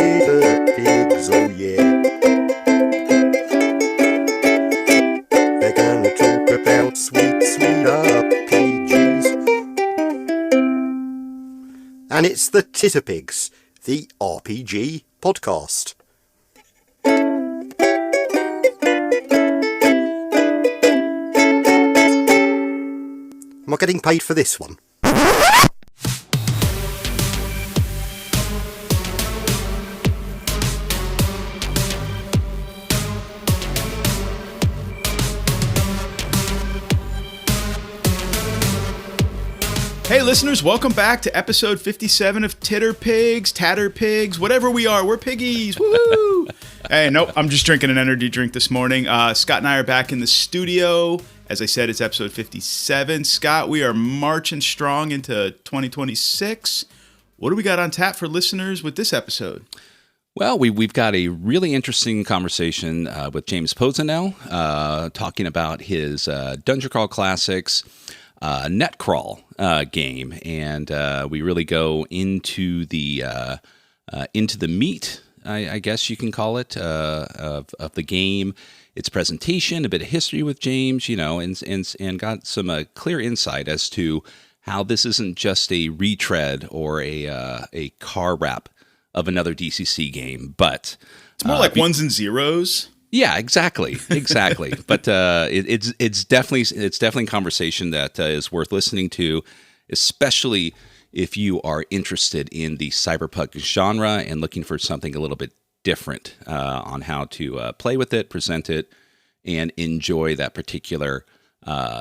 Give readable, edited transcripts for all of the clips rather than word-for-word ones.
Titterpigs, oh yeah. They're gonna talk about sweet, sweet RPGs. And it's the Titterpigs, the RPG podcast. Am I getting paid for this one? Hey listeners, welcome back to episode 57 of Tatterpigs, whatever we are, we're piggies, woo! Hey, nope, I'm just drinking an energy drink this morning. Scott and I are back in the studio. As I said, it's episode 57. Scott, we are marching strong into 2026. What do we got on tap for listeners with this episode? Well, we've got a really interesting conversation with James Pozenel, talking about his Dungeon Crawl Classics Netcrawl game, and we really go into the meat, I guess you can call it, of the game, its presentation, a bit of history with James, and got some clear insight as to how this isn't just a retread or a car wrap of another DCC game, but it's more like ones and zeros. Yeah, exactly. But it's definitely a conversation that is worth listening to, especially if you are interested in the cyberpunk genre and looking for something a little bit different on how to play with it, present it, and enjoy that particular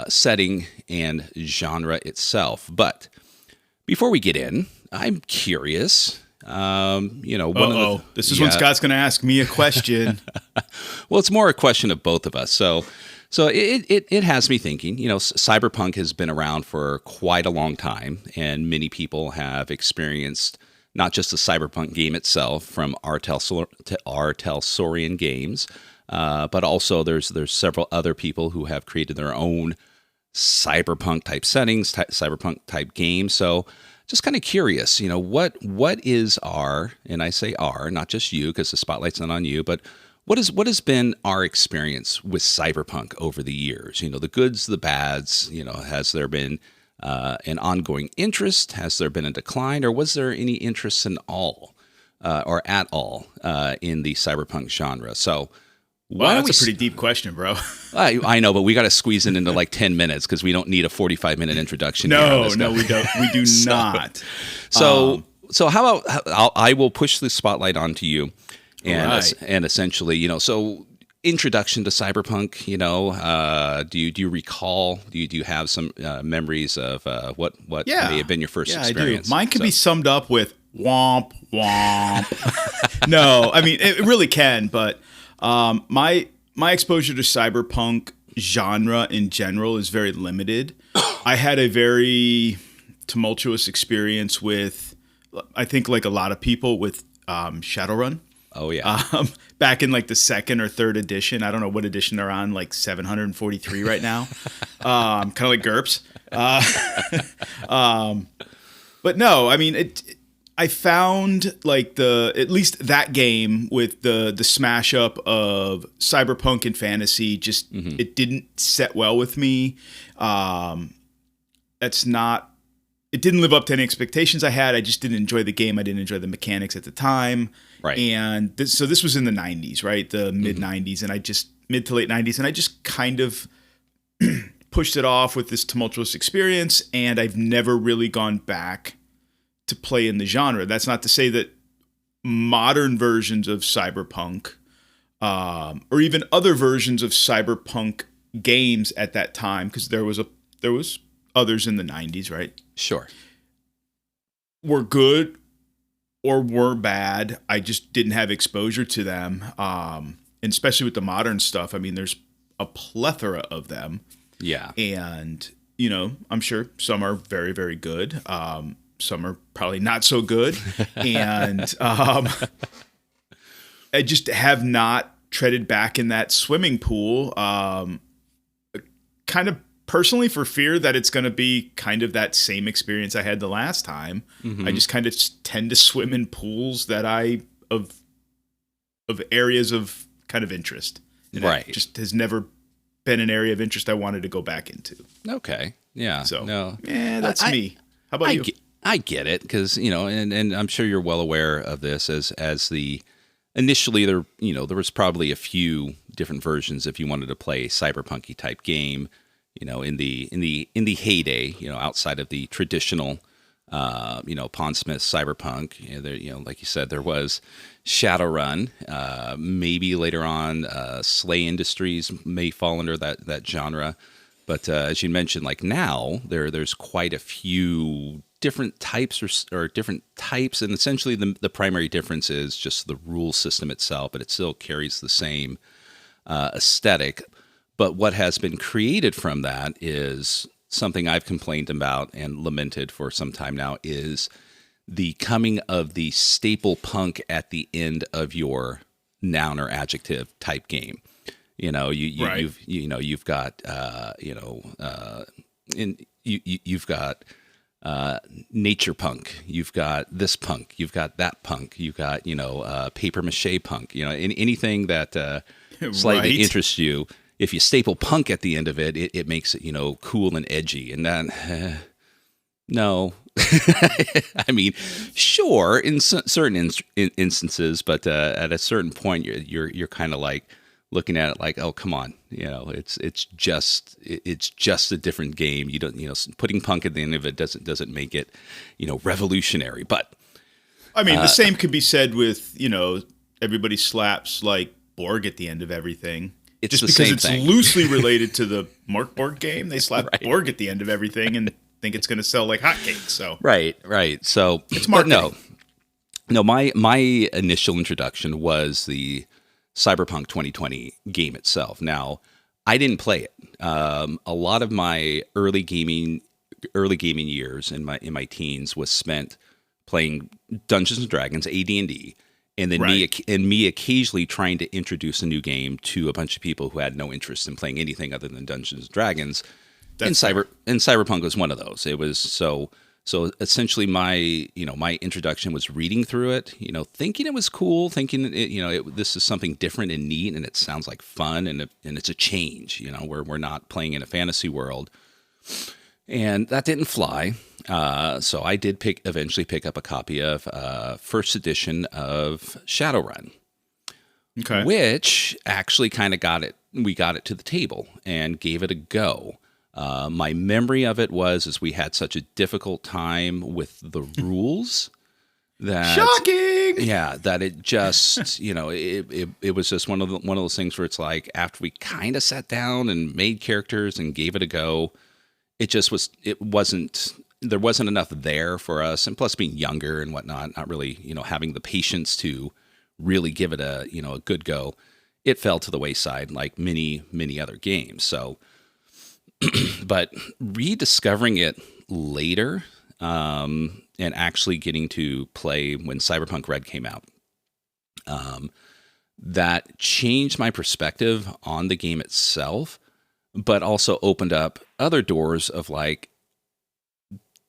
setting and genre itself. But before we get in, I'm curious. This is when Scott's going to ask me a question. Well, it's more a question of both of us. So it has me thinking. Cyberpunk has been around for quite a long time, and many people have experienced not just the cyberpunk game itself from Telsorian Games, but also there's several other people who have created their own cyberpunk type settings, cyberpunk type games. So just kind of curious, what is our, and I say our, not just you, because the spotlight's not on you, but what has been our experience with cyberpunk over the years? The goods, the bads. Has there been an ongoing interest? Has there been a decline, or was there any interest in all, or at all, in the cyberpunk genre? So. Wow, that's a pretty deep question, bro. I know, but we got to squeeze it into like 10 minutes because we don't need a 45-minute introduction. No, we don't. We do not. So how about I will push the spotlight onto you, and essentially, so introduction to cyberpunk. Do you recall? Do you have some memories of what may have been your first experience? I do. Mine can be summed up with womp womp. No, I mean it really can, but. My exposure to cyberpunk genre in general is very limited. I had a very tumultuous experience with, I think like a lot of people, with Shadowrun. Oh yeah. Back in like the second or third edition. I don't know what edition they're on, like 743 right now. Kind of like GURPS. But no, I mean I found like at least that game with the smash up of cyberpunk and fantasy, just it didn't set well with me. It didn't live up to any expectations I had. I just didn't enjoy the game. I didn't enjoy the mechanics at the time. Right. And so this was in the 90s, right? The mid 90s, and mid to late 90s, and I just kind of pushed it off with this tumultuous experience, and I've never really gone back to play in the genre. That's not to say that modern versions of cyberpunk, or even other versions of cyberpunk games at that time, because there was others in the 90s, right? Sure. Were good or were bad. I just didn't have exposure to them. And especially with the modern stuff, I mean, there's a plethora of them. Yeah. And, I'm sure some are very, very good. Some are probably not so good. And I just have not treaded back in that swimming pool, kind of personally for fear that it's going to be kind of that same experience I had the last time. I just kind of tend to swim in pools that I of areas of kind of interest. And Right. it just has never been an area of interest I wanted to go back into. Okay. Yeah. So, no. yeah, that's me. How about you? I get it because and I'm sure you're well aware of this as the initially there was probably a few different versions if you wanted to play a cyberpunky type game, in the heyday, outside of the traditional, Pondsmith cyberpunk. There, like you said, there was Shadowrun. Maybe later on, Slay Industries may fall under that genre. But as you mentioned, like now, there's quite a few different types or different types, and essentially the primary difference is just the rule system itself, but it still carries the same aesthetic. But what has been created from that is something I've complained about and lamented for some time now, is the coming of the staple punk at the end of your noun or adjective type game. Right. You've got you've got nature punk, you've got this punk, you've got that punk, you've got paper mache punk, anything that slightly Right. interests you. If you staple punk at the end of it, it makes it cool and edgy, and that no. I mean, sure, in certain instances, but at a certain point, you're kind of like looking at it like, oh, come on, it's just a different game. You don't, putting punk at the end of it doesn't make it, revolutionary. But I mean, the same could be said with, everybody slaps like Borg at the end of everything. It's just the because same it's thing. loosely related to the Mark Borg game. They slap Right. Borg at the end of everything and think it's going to sell like hotcakes. So right. So It's but marketing. no. My initial introduction was the Cyberpunk 2020 game itself. Now, I didn't play it. A lot of my early gaming years in my teens was spent playing Dungeons and Dragons, AD&D, and then Right. me occasionally trying to introduce a new game to a bunch of people who had no interest in playing anything other than Dungeons and Dragons. And Cyberpunk was one of those. It was so essentially my introduction was reading through it, thinking it was cool, thinking this is something different and neat, and it sounds like fun, and it's a change, where we're not playing in a fantasy world. And that didn't fly. So I did eventually pick up a copy of first edition of Shadowrun, Okay. which actually kind of we got it to the table and gave it a go. My memory of it was we had such a difficult time with the rules that Shocking. yeah, that it just it was just one of those things where it's like after we kind of sat down and made characters and gave it a go, there wasn't enough there for us, and plus being younger and whatnot, not really having the patience to really give it a a good go. It fell to the wayside like many other games. So. But rediscovering it later and actually getting to play when Cyberpunk Red came out, that changed my perspective on the game itself, but also opened up other doors of like,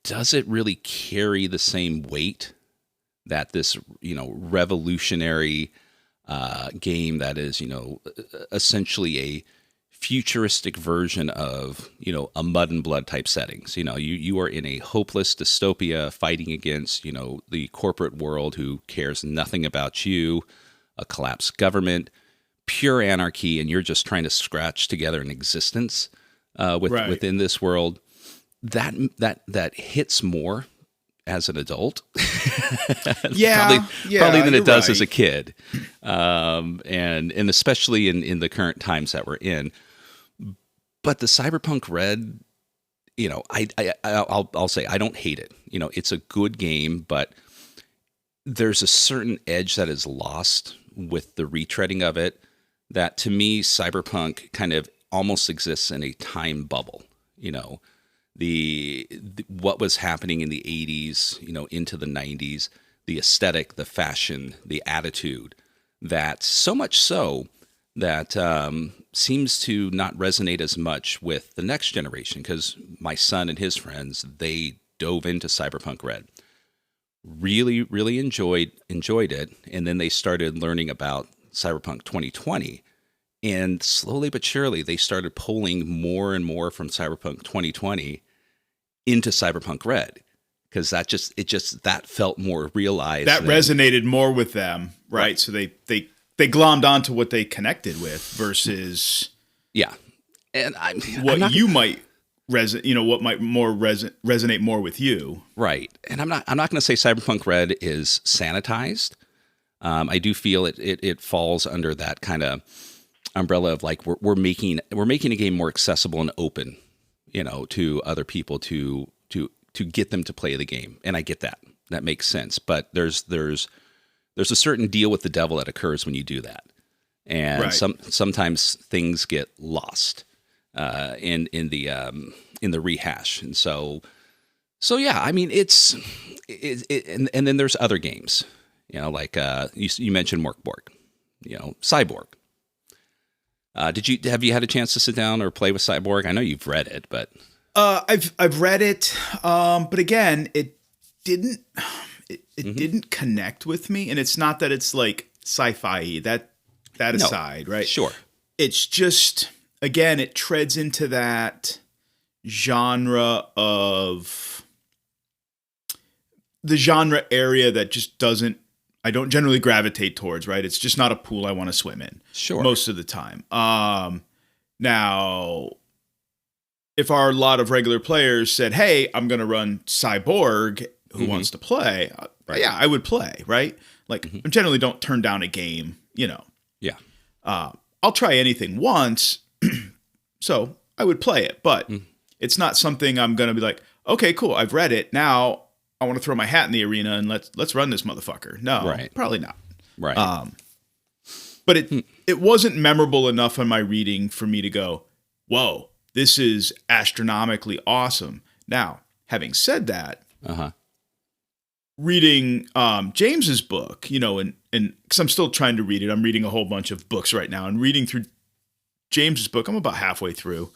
does it really carry the same weight that this revolutionary game that is essentially a futuristic version of a mud and blood type settings. You are in a hopeless dystopia fighting against the corporate world who cares nothing about you, a collapsed government, pure anarchy, and you're just trying to scratch together an existence within this world. That hits more as an adult, Yeah, probably than you're it does right. as a kid, and especially in the current times that we're in. But the Cyberpunk Red, I'll say I don't hate it. It's a good game, but there's a certain edge that is lost with the retreading of it. That to me, Cyberpunk kind of almost exists in a time bubble. The what was happening in the 80s, into the 90s, the aesthetic, the fashion, the attitude. That so much so that seems to not resonate as much with the next generation, because my son and his friends, they dove into Cyberpunk Red. really, really enjoyed it. And then they started learning about Cyberpunk 2020. And slowly but surely, they started pulling more and more from Cyberpunk 2020 into Cyberpunk Red. Because that felt more realized. That resonated more with them, right? So they glommed onto what they connected with versus and you might what might resonate more with you, right? And I'm not going to say Cyberpunk Red is sanitized. I do feel it falls under that kind of umbrella of like we're making a game more accessible and open, to other people to get them to play the game. And I get that. That makes sense. But there's a certain deal with the devil that occurs when you do that. And right. sometimes things get lost in the rehash. And so yeah, I mean, and then there's other games, like you mentioned Morkborg, Cyborg. Have you had a chance to sit down or play with Cyborg? I know you've read it, but I've read it, but again, it didn't didn't connect with me, and it's not that it's like sci-fi that aside, right? Sure. It's just, again, it treads into that genre of the genre area that just I don't generally gravitate towards, right? It's just not a pool I want to swim in. Sure. Most of the time. Now, if our lot of regular players said, hey, I'm going to run Cyborg, who wants to play? Right. Yeah, I would play, right? Like, I generally don't turn down a game, Yeah. I'll try anything once, so I would play it, but it's not something I'm going to be like, okay, cool, I've read it, now I want to throw my hat in the arena and let's run this motherfucker. No, right. Probably not. Right. But it wasn't memorable enough in my reading for me to go, whoa, this is astronomically awesome. Now, having said that, reading James's book, and because I'm still trying to read it, I'm reading a whole bunch of books right now, and reading through James's book, I'm about halfway through.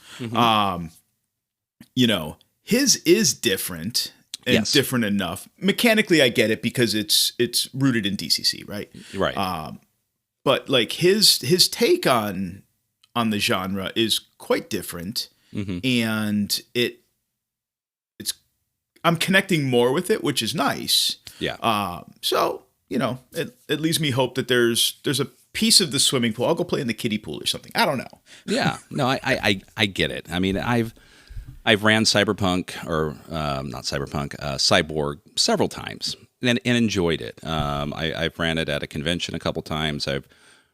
His is different and different enough. Mechanically, I get it because it's rooted in DCC, right? Right. But like his take on the genre is quite different, and I'm connecting more with it, which is nice. Yeah. So it leaves me hope that there's a piece of the swimming pool. I'll go play in the kiddie pool or something. I don't know. Yeah. No, I get it. I mean, I've ran Cyberpunk or not Cyberpunk, Cyborg several times and enjoyed it. I've ran it at a convention a couple times. I've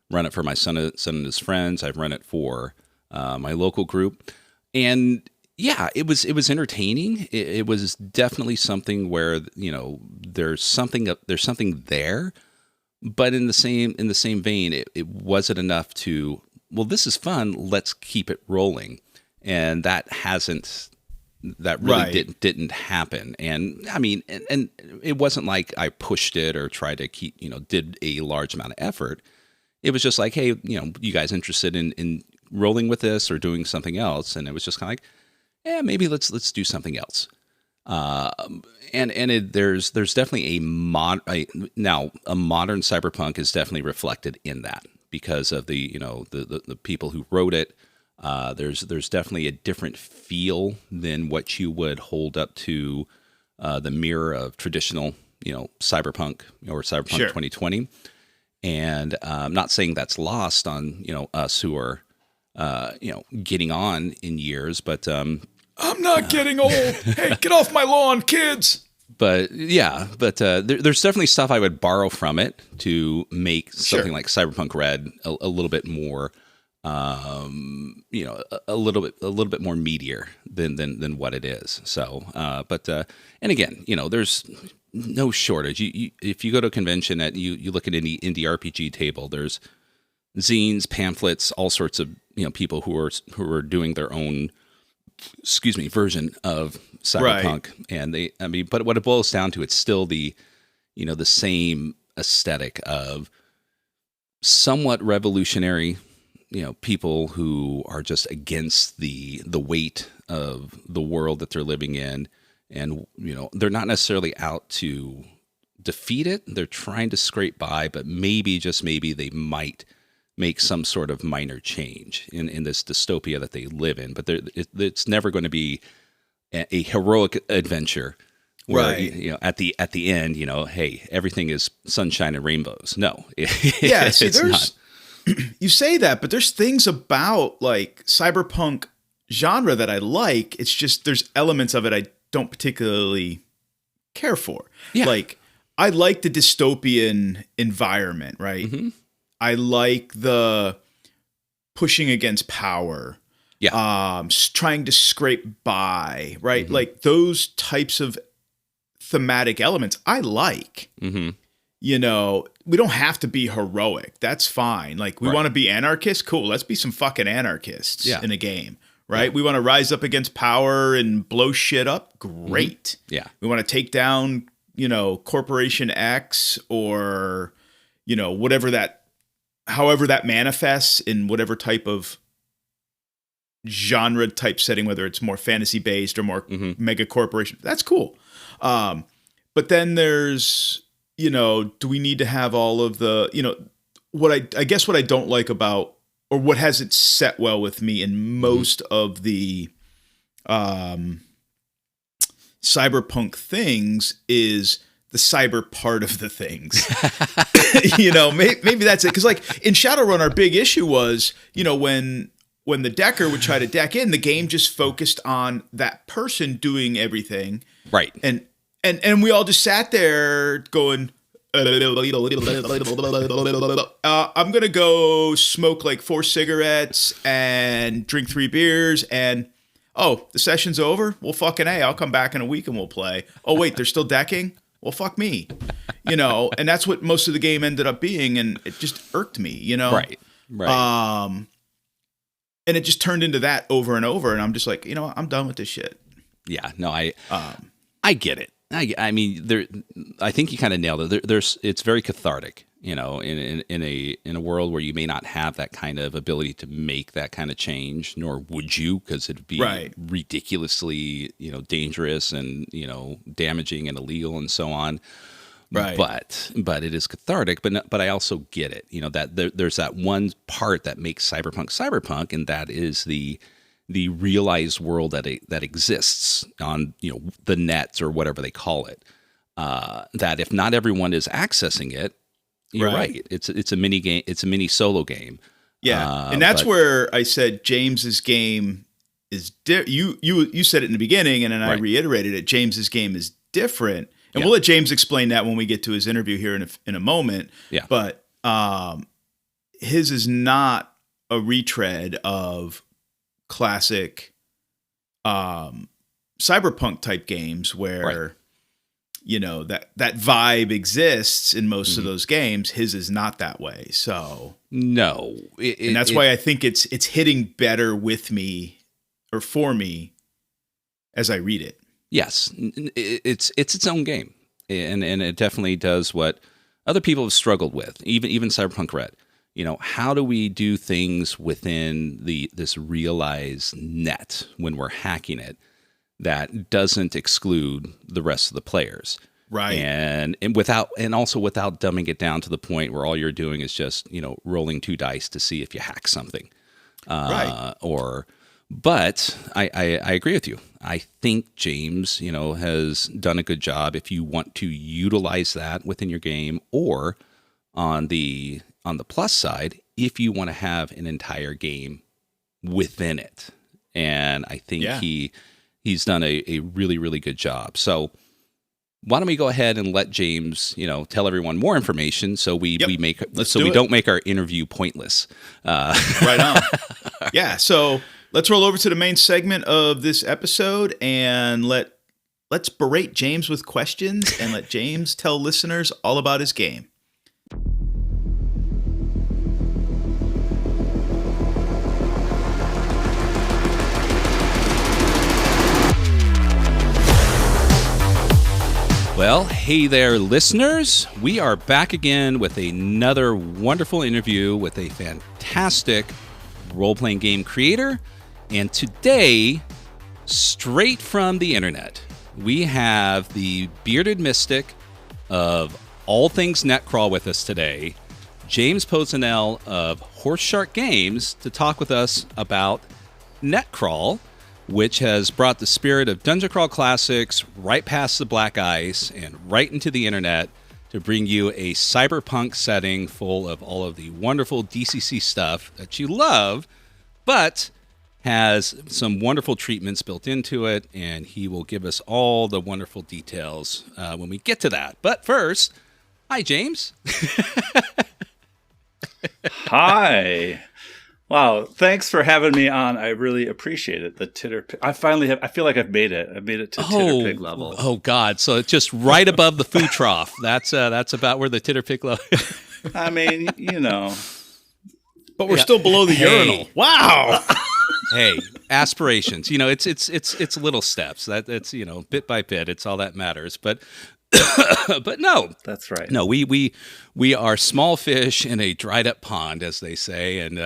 run it for my son and his friends. I've run it for my local group, and yeah, it was entertaining. It was definitely something where there's something there, but in the same vein, it wasn't enough to, well, this is fun, let's keep it rolling. And that really didn't happen. And I mean, and it wasn't like I pushed it or tried to keep, did a large amount of effort. It was just like, hey, you guys interested in rolling with this or doing something else? And it was just kind of like, yeah, maybe let's do something else. There's definitely a modern Cyberpunk is definitely reflected in that because of the people who wrote it. There's definitely a different feel than what you would hold up to the mirror of traditional Cyberpunk or Cyberpunk 2020. And I'm not saying that's lost on us who are getting on in years, but I'm not getting old. Hey, get off my lawn, kids. But yeah, there's definitely stuff I would borrow from it to make something like Cyberpunk Red a little bit more, a little bit more meatier than what it is. So, and again, there's no shortage. If you go to a convention you look at any indie RPG table, there's zines, pamphlets, all sorts of people who are doing their own version of Cyberpunk, right. And but what it boils down to, it's still the same aesthetic of somewhat revolutionary, people who are just against the weight of the world that they're living in, and they're not necessarily out to defeat it. They're trying to scrape by, but maybe, just maybe, they might make some sort of minor change in this dystopia that they live in. But it's never going to be a heroic adventure where, right. At the end, hey, everything is sunshine and rainbows. No. Yeah, see, there's you say that, but there's things about like cyberpunk genre that I like. It's just there's elements of it I don't particularly care for. Yeah. Like, I like the dystopian environment, right? Mm-hmm. I like the pushing against power. Yeah. Trying to scrape by, right? Mm-hmm. Like those types of thematic elements I like. Mm-hmm. We don't have to be heroic. That's fine. Like, we want to be anarchists. Cool. Let's be some fucking anarchists in a game, right? Yeah. We want to rise up against power and blow shit up. Great. Mm-hmm. Yeah. We want to take down, Corporation X or, however that manifests in whatever type of genre type setting, whether it's more fantasy based or more mega corporation. That's cool. But then there's, do we need to have all of the, what I guess what I don't like about, or what hasn't set well with me in most of the cyberpunk things is the cyber part of the things. Maybe that's it. Because like in Shadowrun, our big issue was, when the decker would try to deck in, the game just focused on that person doing everything. Right. And we all just sat there going, I'm going to go smoke like 4 cigarettes and drink 3 beers. And, oh, the session's over? Well, fucking A, I'll come back in a week and we'll play. Oh, wait, they're still decking? Well, fuck me. And that's what most of the game ended up being. And it just irked me, Right. And it just turned into that over and over. And I'm just like, I'm done with this shit. Yeah, no, I get it. I mean, I think you kind of nailed it. It's very cathartic, in a world where you may not have that kind of ability to make that kind of change, nor would you, because it'd be ridiculously, dangerous and damaging and illegal and so on. Right. But it is cathartic. But I also get it. That there's that one part that makes cyberpunk, and that is the realized world that exists on the net or whatever they call it. That if not everyone is accessing it, you're right. It's a mini game. It's a mini solo game. Yeah, and that's where I said James's game is you said it in the beginning, and then I reiterated it. James's game is different, and we'll let James explain that when we get to his interview here in a moment. Yeah, but his is not a retread of classic cyberpunk type games where that vibe exists in most of those games. His is not that way. So no, and that's why I think it's hitting better with me or for me as I read it. Yes, it's its own game, and it definitely does what other people have struggled with. Even Cyberpunk Red. How do we do things within this realized net when we're hacking it that doesn't exclude the rest of the players? Right. And also without dumbing it down to the point where all you're doing is just, rolling 2 dice to see if you hack something. But I agree with you. I think James, has done a good job if you want to utilize that within your game, or on the plus side, if you want to have an entire game within it. And I think he's done a really, really good job. So why don't we go ahead and let James, tell everyone more information so we don't make our interview pointless. Right on. Yeah. So let's roll over to the main segment of this episode and let's berate James with questions and let James tell listeners all about his game. Well, hey there, listeners. We are back again with another wonderful interview with a fantastic role-playing game creator. And today, straight from the internet, we have the bearded mystic, of all things Netcrawl with us today, James Pozenel of Horse Shark Games, to talk with us about Netcrawl, which has brought the spirit of Dungeon Crawl Classics right past the black ice and right into the internet to bring you a cyberpunk setting full of all of the wonderful DCC stuff that you love, but has some wonderful treatments built into it, and he will give us all the wonderful details when we get to that. But first, hi, James. Hi. Wow, thanks for having me on. I really appreciate it. The Titterpig. I feel like I've made it. I've made it to Titterpig level. Oh God! So it's just right above the food trough. That's about where the Titterpig level. I mean, but we're still below the urinal. Wow. Hey, aspirations. It's little steps. That's bit by bit. It's all that matters. But no, that's right. No, we are small fish in a dried up pond, as they say, and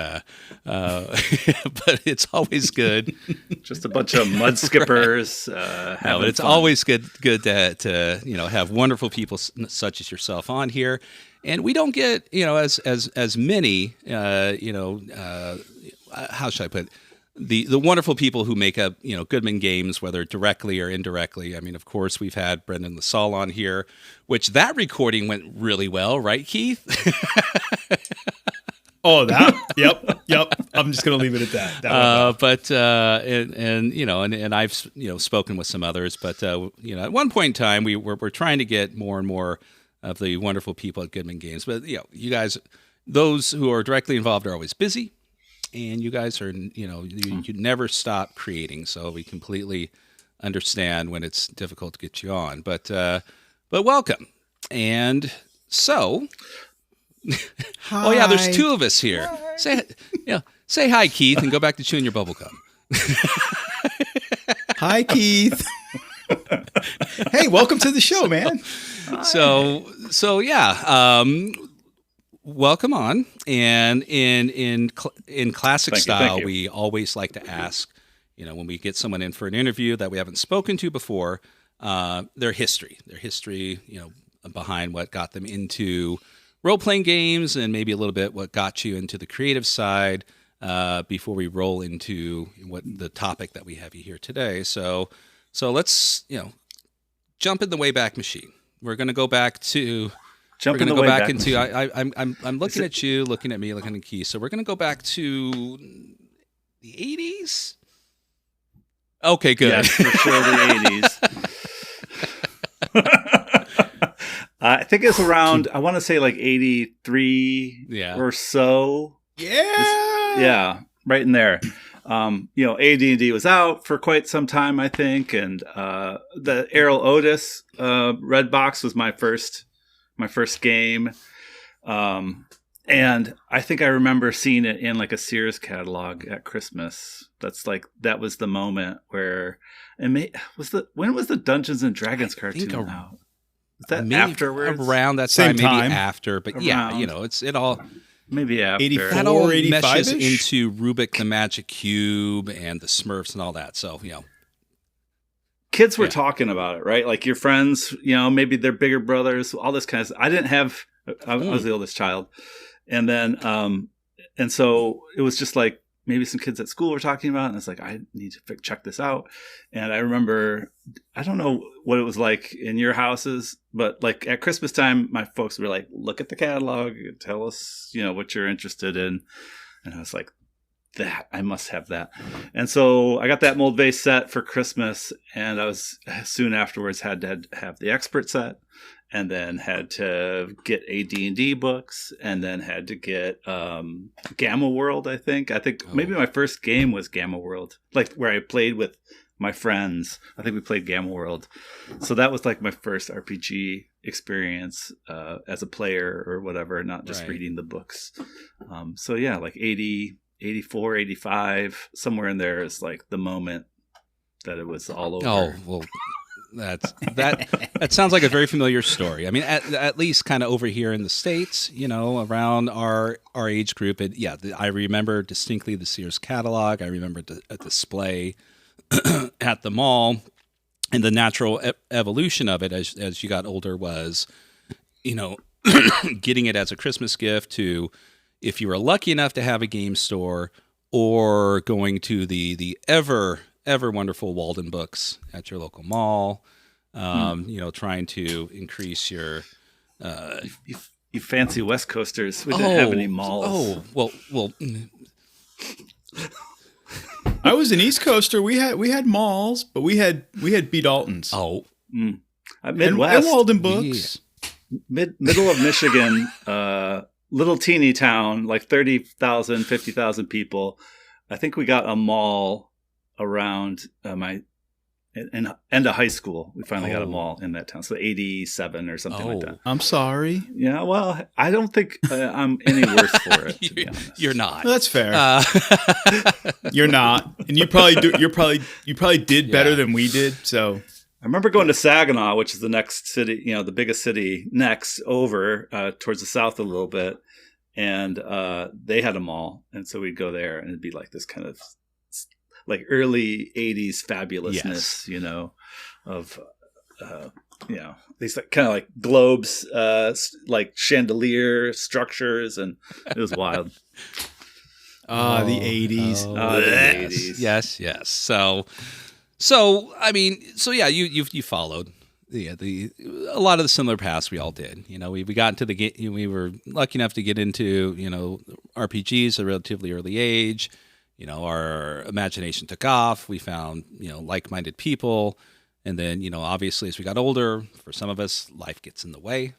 but it's always good. Just a bunch of mud skippers. No, but it's fun. Always good to have wonderful people such as yourself on here, and we don't get as many how should I put it? The wonderful people who make up, Goodman Games, whether directly or indirectly. I mean, of course, we've had Brendan LaSalle on here, which that recording went really well, right, Keith? Oh, that? Yep. I'm just going to leave it at that. And I've, spoken with some others, but, at one point in time, we're trying to get more and more of the wonderful people at Goodman Games. But, you guys, those who are directly involved are always busy. And you guys are, you never stop creating, so we completely understand when it's difficult to get you on. But welcome. And so, hi. Oh yeah, there's two of us here. Hi. Say hi, Keith, and go back to chewing your bubblegum. Hi, Keith. Hey, welcome to the show, man. So yeah. Welcome on, and in classic style, we always like to ask, when we get someone in for an interview that we haven't spoken to before, their history, behind what got them into role-playing games, and maybe a little bit what got you into the creative side, before we roll into what the topic that we have you here today. So let's jump in the Wayback Machine. We're going to go back to. We're going to go back into. I'm looking at you, looking at me, looking at Keith. So we're going to go back to the 80s. Okay, good. Yes, for sure, the 80s. I think it's around. I want to say like 83 or so. Yeah, right in there. AD&D was out for quite some time, I think, and the Errol Otis Red Box was my first game. And I think I remember seeing it in like a Sears catalog at Christmas. That was the moment where when was the Dungeons and Dragons cartoon out? Was that afterwards? Around that same time, maybe time. After, but it all maybe after. 84, that all 85-ish? meshes into Rubik the Magic Cube and the Smurfs and all that. So kids were talking about it, right? Like your friends, maybe their bigger brothers, all this kind of stuff. I was the oldest child. And then, and so it was just like, maybe some kids at school were talking about it. And it's like, I need to check this out. And I remember, I don't know what it was like in your houses, but like at Christmas time, my folks were like, look at the catalog, tell us, what you're interested in. And I was like, I must have that. And so I got that mold vase set for Christmas, and I was soon afterwards had to have the expert set, and then had to get AD&D books, and then had to get Gamma World, I think maybe my first game was Gamma World, like where I played with my friends. I think we played Gamma World. So that was like my first RPG experience as a player or whatever, not just reading the books. So yeah, like 80, 84, 85, somewhere in there is like the moment that it was all over. Oh, well, that sounds like a very familiar story. I mean, at least kind of over here in the States, around our age group. I remember distinctly the Sears catalog. I remember a display at the mall, and the natural evolution of it as you got older was, getting it as a Christmas gift to, if you were lucky enough to have a game store, or going to the ever wonderful Walden Books at your local mall, trying to increase your. You fancy West Coasters. We didn't have any malls. Oh, well. I was an East Coaster. We had malls, but we had B. Daltons. Oh. Midwest. And Walden Books. Yeah. Middle of Michigan, little teeny town, like 30,000, 50,000 people. I think we got a mall around end of high school. We finally got a mall in that town. So 87 or something like that. I'm sorry. Yeah, well, I don't think I'm any worse for it, to be honest. You're not. Well, that's fair. You're not. And you probably did better than we did, so. I remember going to Saginaw, which is the next city, the biggest city next over towards the south a little bit. And they had a mall. And so we'd go there and it'd be like this kind of like early 80s fabulousness, of, these kind of like globes, like chandelier structures. And it was wild. The 80s. The 80s. Yes. So yeah, you followed a lot of the similar paths we all did. We got into the game. We were lucky enough to get into RPGs at a relatively early age. Our imagination took off. We found like-minded people, and then obviously as we got older, for some of us, life gets in the way.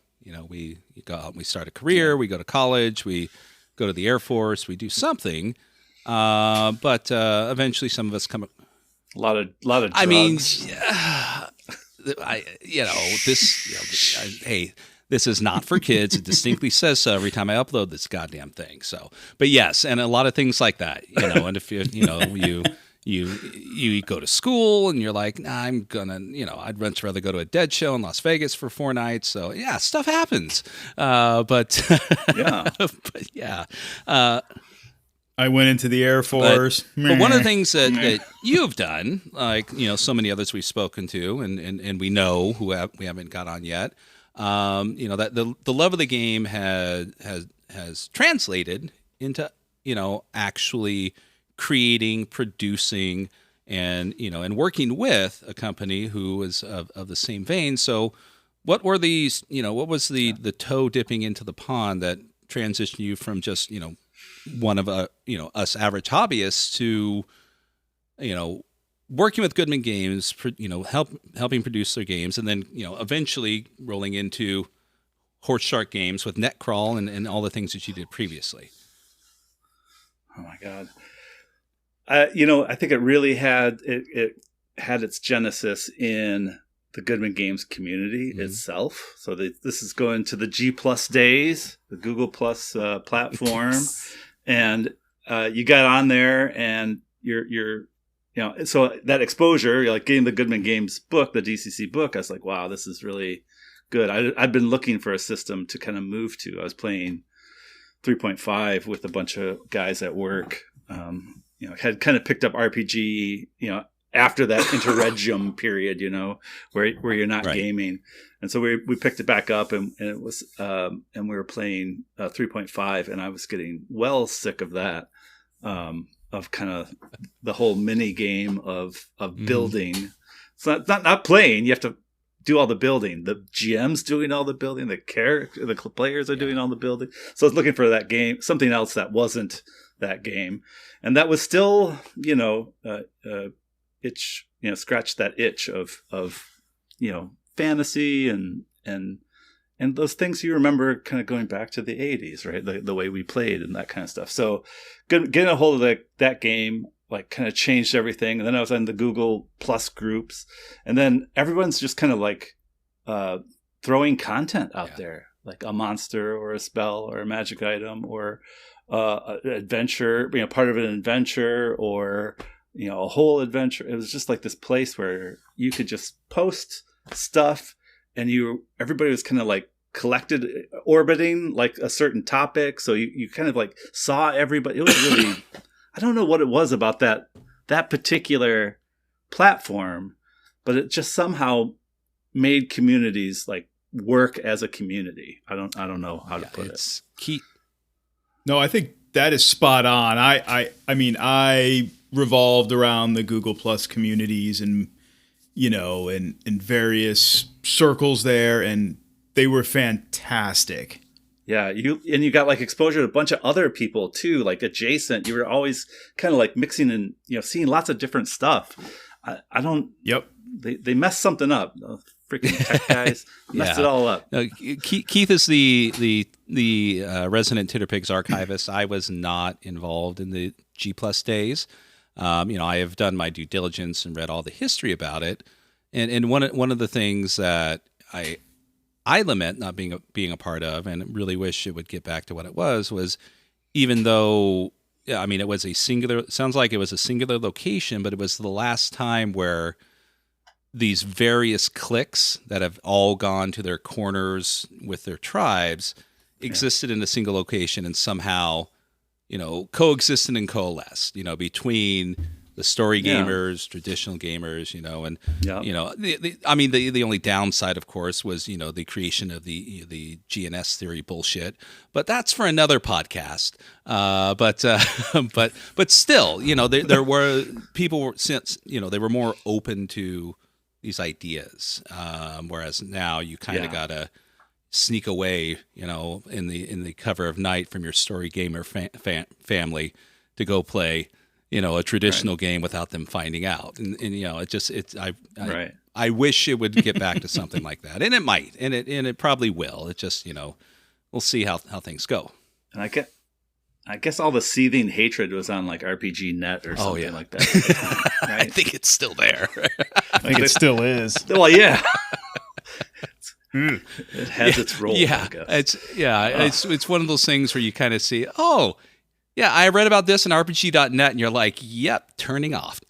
We go out and we start a career. We go to college. We go to the Air Force. We do something, but eventually some of us come. A lot of drugs. I mean, this is not for kids. It distinctly says so every time I upload this goddamn thing. So, but yes, and a lot of things like that, and if you go to school and you're like, nah, I'm gonna, I'd much rather go to a Dead show in Las Vegas for 4 nights. So yeah, stuff happens. But yeah. I went into the Air Force. But one of the things that you've done, like so many others we've spoken to, and we know we haven't got on yet, that the love of the game has translated into actually creating, producing, and working with a company who is of the same vein. So, what were these? What was the toe dipping into the pond that transitioned you from just one of us average hobbyists to working with Goodman Games, helping produce their games, and then eventually rolling into Horse Shark Games with Netcrawl and all the things that you did previously. Oh my God! I think it really had its genesis in the Goodman Games community itself. So this is going to the G+ days, the Google+ platform. And you got on there, and you're so that exposure, you're like getting the Goodman Games book, the DCC book. I was like, wow, this is really good. I've been looking for a system to kind of move to. I was playing 3.5 with a bunch of guys at work. Had kind of picked up RPG, after that interregnum period, where you're not gaming. And so we picked it back up, and it was and we were playing 3.5, and I was getting well sick of that, of kind of the whole mini game of building. It's not playing. You have to do all the building. The GM's doing all the building. The players are doing all the building. So I was looking for that game, something else that wasn't that game, and that was still scratch that itch of fantasy and those things you remember kind of going back to the 80s, right? The way we played and that kind of stuff. So getting a hold of that game like kind of changed everything. And then I was in the Google Plus groups, and then everyone's just kind of like throwing content out there, like a monster or a spell or a magic item or an adventure, part of an adventure or a whole adventure. It was just like this place where you could just post stuff, and everybody was kind of like collected, orbiting like a certain topic. So you kind of like saw everybody. It was really, I don't know what it was about that particular platform, but it just somehow made communities like work as a community. I don't know how to put it's key. No, I think that is spot on. I mean, I revolved around the Google Plus communities and, you know, and various circles there, and they were fantastic. Yeah, you got like exposure to a bunch of other people too, like adjacent. You were always kind of like mixing and, you know, seeing lots of different stuff. I don't. Yep. They messed something up. The freaking tech guys messed it all up. No, Keith is the resident Titterpigs archivist. I was not involved in the G Plus days. You know, I have done my due diligence and read all the history about it. And one of the things that I lament not being a part of, and really wish it would get back to what it was even though, yeah, I mean, it was sounds like it was a singular location, but it was the last time where these various cliques that have all gone to their corners with their tribes existed in a single location and somehow, you know, coexisted and coalesced, you know, between the story gamers, traditional gamers, you know, and, you know, the only downside, of course, was, you know, the creation of the GNS theory bullshit, but that's for another podcast. But still, you know, there were people since, you know, they were more open to these ideas. Whereas now you kind of gotta sneak away, you know, in the cover of night from your story gamer family to go play, you know, a traditional game without them finding out. And you know, I wish it would get back to something like that. And it might, and it probably will. It just, you know, we'll see how things go. And I guess all the seething hatred was on like RPG Net or something like that. At the time, right? I think it's still there. I think it still is. Well, yeah. It has its role. Yeah, I guess. it's one of those things where you kind of see, oh, yeah, I read about this in RPG.net, and you're like, yep, turning off.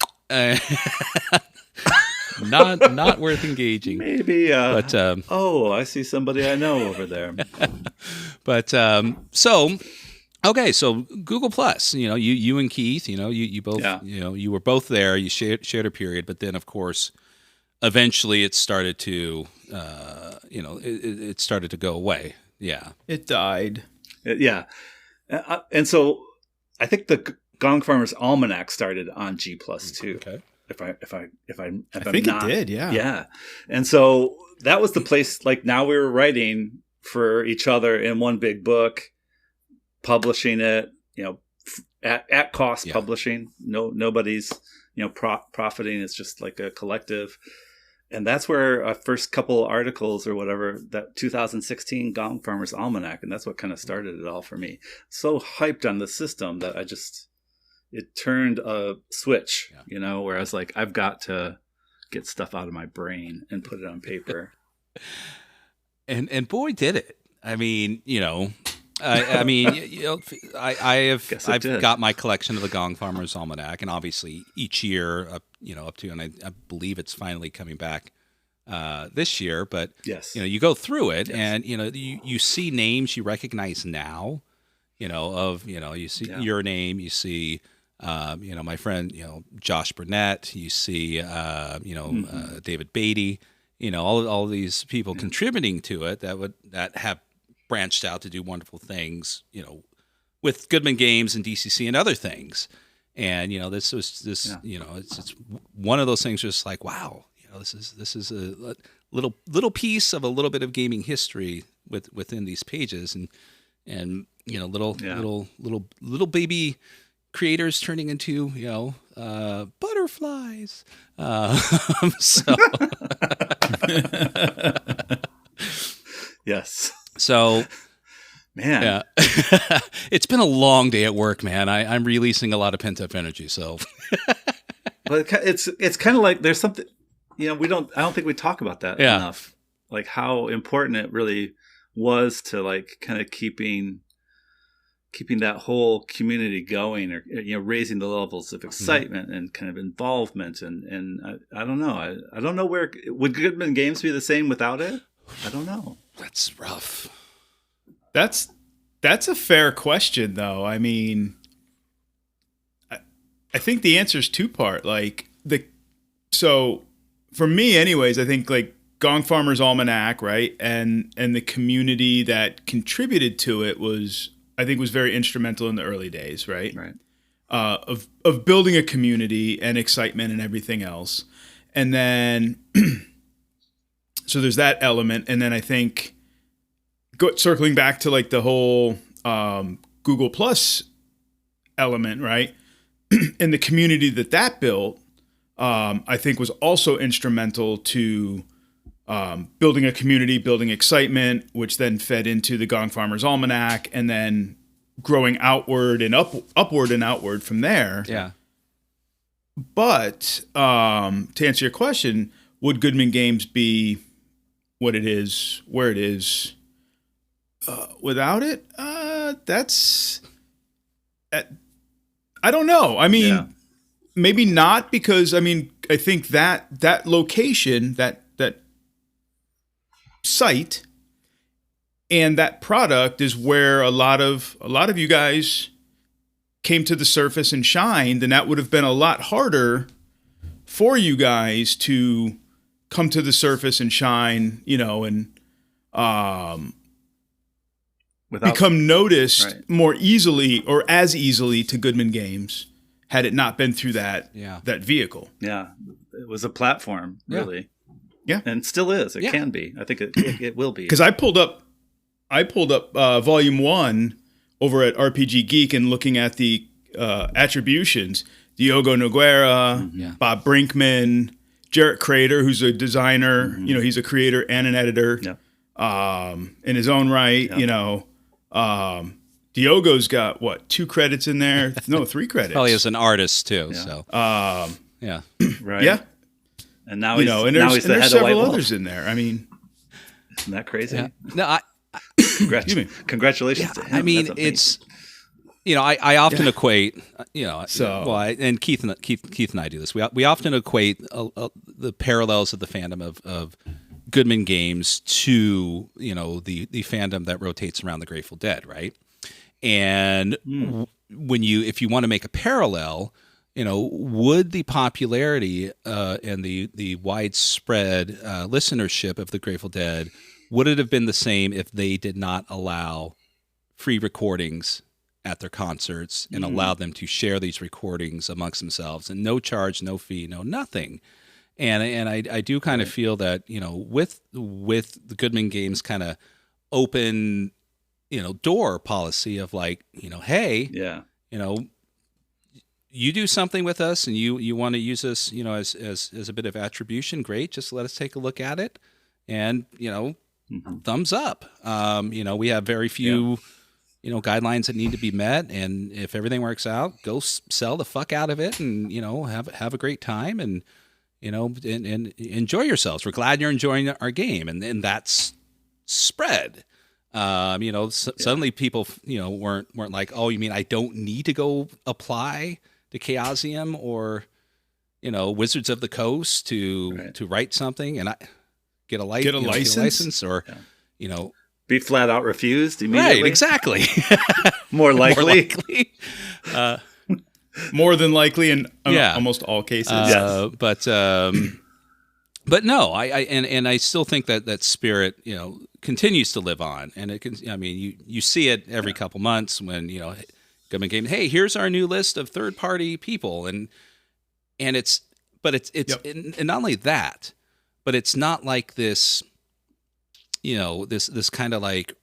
Not worth engaging. Maybe. But I see somebody I know over there. But okay, so Google Plus, you know, you and Keith, you know, you both, you know, you were both there. You shared a period, but then of course, eventually it started to, you know, it started to go away. Yeah, it died. And so I think the Gong Farmer's Almanac started on G Plus too. Okay. If I think it did, yeah. Yeah. And so that was the place, like now we were writing for each other in one big book, publishing it, you know, at cost publishing. Nobody's, you know, profiting. It's just like a collective. And that's where our first couple articles or whatever, that 2016 Gong Farmer's Almanac, and that's what kind of started it all for me. So hyped on the system that it turned a switch, you know, where I was like, I've got to get stuff out of my brain and put it on paper. and boy, did it. I mean, you know, I've got my collection of the Gong Farmer's Almanac, and obviously each year, you know, up to, and I believe it's finally coming back this year. But you know, you go through it, and you know, you see names you recognize now. You know, you see your name, you see, you know, my friend, you know, Josh Burnett, you see, you know, David Beatty. You know, all these people contributing to it that have branched out to do wonderful things, you know, with Goodman Games and DCC and other things. And, you know, you know, it's one of those things just like, wow, you know, this is a little piece of a little bit of gaming history within these pages, and, you know, little baby creators turning into, you know, butterflies. So yes. So, man, yeah, it's been a long day at work, man. I'm releasing a lot of pent up energy. So, but it's kind of like there's something, you know, I don't think we talk about that enough. Like how important it really was to like kind of keeping that whole community going, or, you know, raising the levels of excitement and kind of involvement. And I don't know. I don't know where would Goodman Games be the same without it? I don't know. That's rough. That's a fair question, though. I mean, I think the answer is two-part. Like so for me, anyways, I think like Gong Farmer's Almanac, right? And the community that contributed to it was very instrumental in the early days, right? Right. Of building a community and excitement and everything else. And then, so there's that element. And then I think circling back to like the whole Google Plus element, right? And the community that built, I think was also instrumental to building a community, building excitement, which then fed into the Gong Farmer's Almanac, and then growing outward and upward and outward from there. Yeah. But to answer your question, would Goodman Games be what it is, where it is, without it? I don't know. I mean, maybe not, because I mean, I think that location, that site, and that product is where a lot of you guys came to the surface and shined, and that would have been a lot harder for you guys to come to the surface and shine, you know, and become noticed more easily or as easily to Goodman Games had it not been through that vehicle. Yeah, it was a platform, really. Yeah, and still is. It can be. I think it will be. Because I pulled up Volume 1 over at RPG Geek and looking at the attributions. Diogo Nogueira, Bob Brinkman, Jarrett Crater, who's a designer. You know, he's a creator and an editor. In his own right. You know, Diogo's got 2 credits in there? No, 3 credits. Probably as an artist too. Yeah. So right. Yeah. And now he's the there's head of several White others in there. I mean, isn't that crazy? Yeah. No, Congratulations to him. I mean, it's, you know, I often equate, you know, and Keith and I do this. We often equate the parallels of the fandom of Goodman Games to, you know, the fandom that rotates around the Grateful Dead, right? And if you want to make a parallel, you know, would the popularity and the widespread listenership of the Grateful Dead, would it have been the same if they did not allow free recordings at their concerts and allow them to share these recordings amongst themselves, and no charge, no fee, no nothing? And I do kind of feel that, you know, with the Goodman Games kind of open, you know, door policy of like, you know, hey, you know, you do something with us and you want to use us, you know, as a bit of attribution, great. Just let us take a look at it, and, you know, thumbs up. You know, we have very few, you know, guidelines that need to be met, and if everything works out, go sell the fuck out of it, and, you know, have a great time, and, you know, and enjoy yourselves. We're glad you're enjoying our game, and that's spread. You know, suddenly people, you know, weren't like, oh, you mean I don't need to go apply to Chaosium or, you know, Wizards of the Coast to write something and I get a license or, you know, be flat out refused immediately. Right, exactly. More likely. More than likely in almost all cases. But no, I still think that spirit, you know, continues to live on, and it can. I mean, you see it every couple months when, you know, Goodman Games, hey, here's our new list of third-party people, and it's and not only that, but it's not like this, you know, this kind of like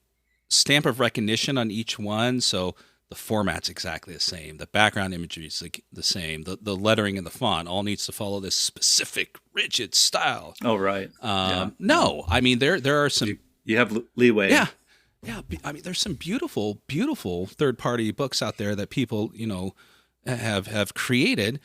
stamp of recognition on each one. So the format's exactly the same, the background imagery is the same, the lettering and the font all needs to follow this specific rigid style. Oh, right. No, I mean there are some. You have leeway. Yeah. I mean, there's some beautiful, beautiful third-party books out there that people, you know, have created.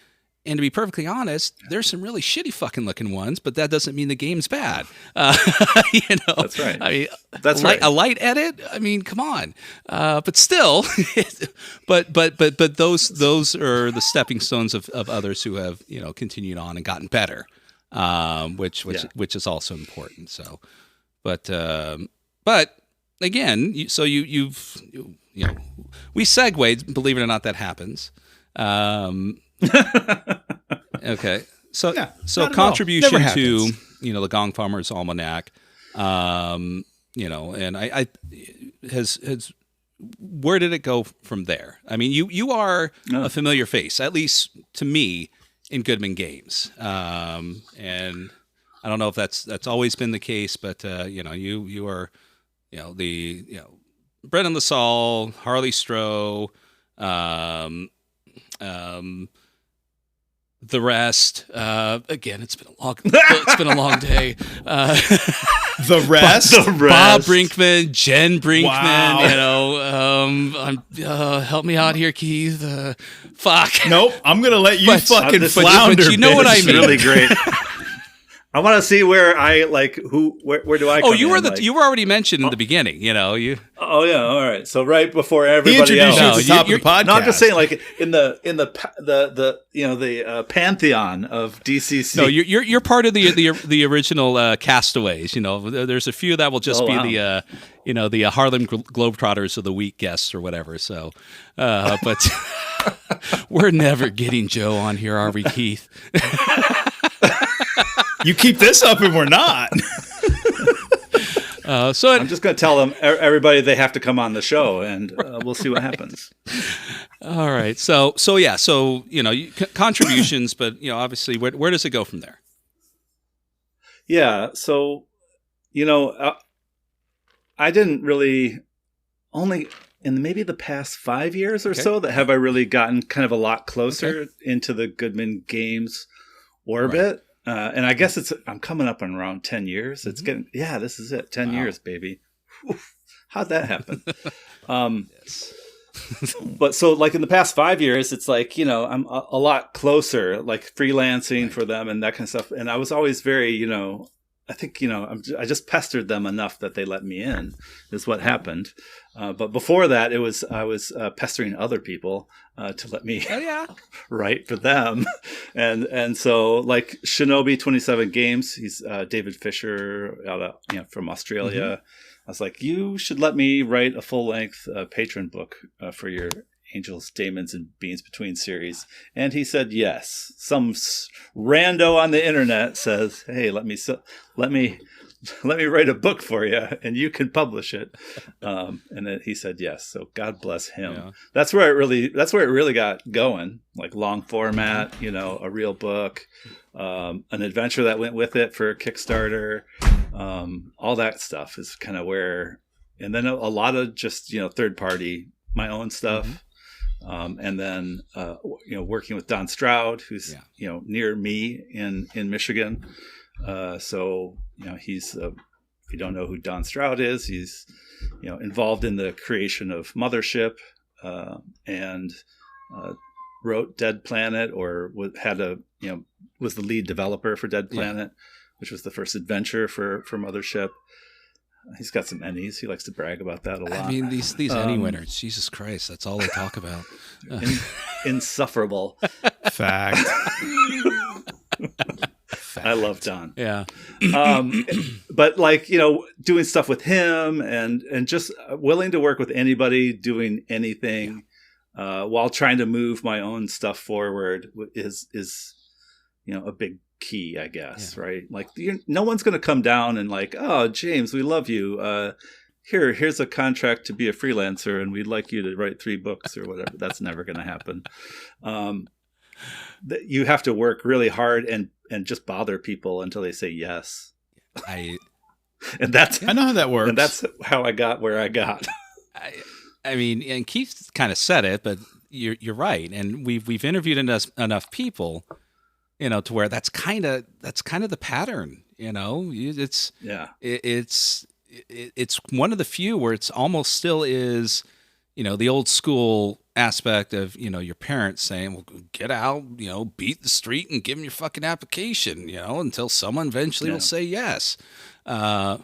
And to be perfectly honest, there's some really shitty fucking looking ones, but that doesn't mean the game's bad. You know, that's right. I mean, that's a light edit. I mean, come on. But still, but those are the stepping stones of others who have, you know, continued on and gotten better, which is also important. So, but again, you've you know, we segued. Believe it or not, that happens. Okay. So Yeah, so not at all. contribution Never to happens. the Gong Farmer's Almanac, and I has where did it go from there? I mean, you are a familiar face, at least to me, in Goodman Games, and I don't know if that's always been the case, but you are the Brendan LaSalle, Harley Stroh, the rest. Again, it's been a long day. The rest. Bob Brinkman, Jen Brinkman. Wow. Help me out here, Keith. Fuck. Nope. I'm gonna let you But- fucking but flounder. you know what I bitch. mean. Really great. I want to see where I like where do I come Oh, you were in? you were already mentioned in the beginning. You. Oh yeah, all right. So right before He everybody introduced else. you at the top of the podcast. No, I'm just saying, like in the pantheon of DCC. No, you're part of the original Castaways. There's a few that will just be wow. the Harlem Globetrotters of the week guests or whatever. So, but we're never getting Joe on here, are we, Keith? You keep this up and we're not. So I'm just going to tell them everybody they have to come on the show, and we'll see what happens. all right. So yeah. So contributions, but obviously, where does it go from there? Yeah. So I didn't really only in maybe the past 5 years or so that have I really gotten kind of a lot closer into the Goodman Games orbit. Right. And I guess I'm coming up on around 10 years. It's getting, this is it. 10 years, baby. Whew. How'd that happen? Yes. But so like in the past 5 years, it's like, I'm a lot closer, like freelancing for them and that kind of stuff. And I was always very, I think, I just pestered them enough that they let me in is what happened. But before that, I was pestering other people to let me write for them. And so like Shinobi 27 Games, he's David Fisher out of, from Australia. Mm-hmm. I was like, you should let me write a full length patron book for your Angels, Daemons, and Beans Between series. And he said yes. Some rando on the internet says, hey, let me write a book for you and you can publish it. And then he said yes. So God bless him. Yeah. That's where it really got going. Like long format, a real book, an adventure that went with it for Kickstarter. All that stuff is kind of where, and then a lot of just, third party, my own stuff. Mm-hmm. And then, working with Don Stroud, who's, near me in Michigan. So, he's, if you don't know who Don Stroud is, he's, involved in the creation of Mothership, and, wrote Dead Planet or was the lead developer for Dead Planet, which was the first adventure for Mothership. He's got some Ennies. He likes to brag about that a lot. I mean, these Ennie winners, Jesus Christ, that's all they talk about. Insufferable. Fact. I love Don. Yeah. But doing stuff with him and just willing to work with anybody, doing anything, while trying to move my own stuff forward is a big key, I guess, right? Like no one's going to come down and like, oh, James, we love you. Here's a contract to be a freelancer and we'd like you to write 3 books or whatever. That's never going to happen. You have to work really hard and just bother people until they say yes. I know how that works. And that's how I got where I got. I mean, and Keith kind of said it, but you're right. And we've interviewed enough people, to where that's kind of the pattern. It's one of the few where it's almost still is, the old school aspect of, your parents saying, well, get out, beat the street and give them your fucking application, until someone eventually will say yes. A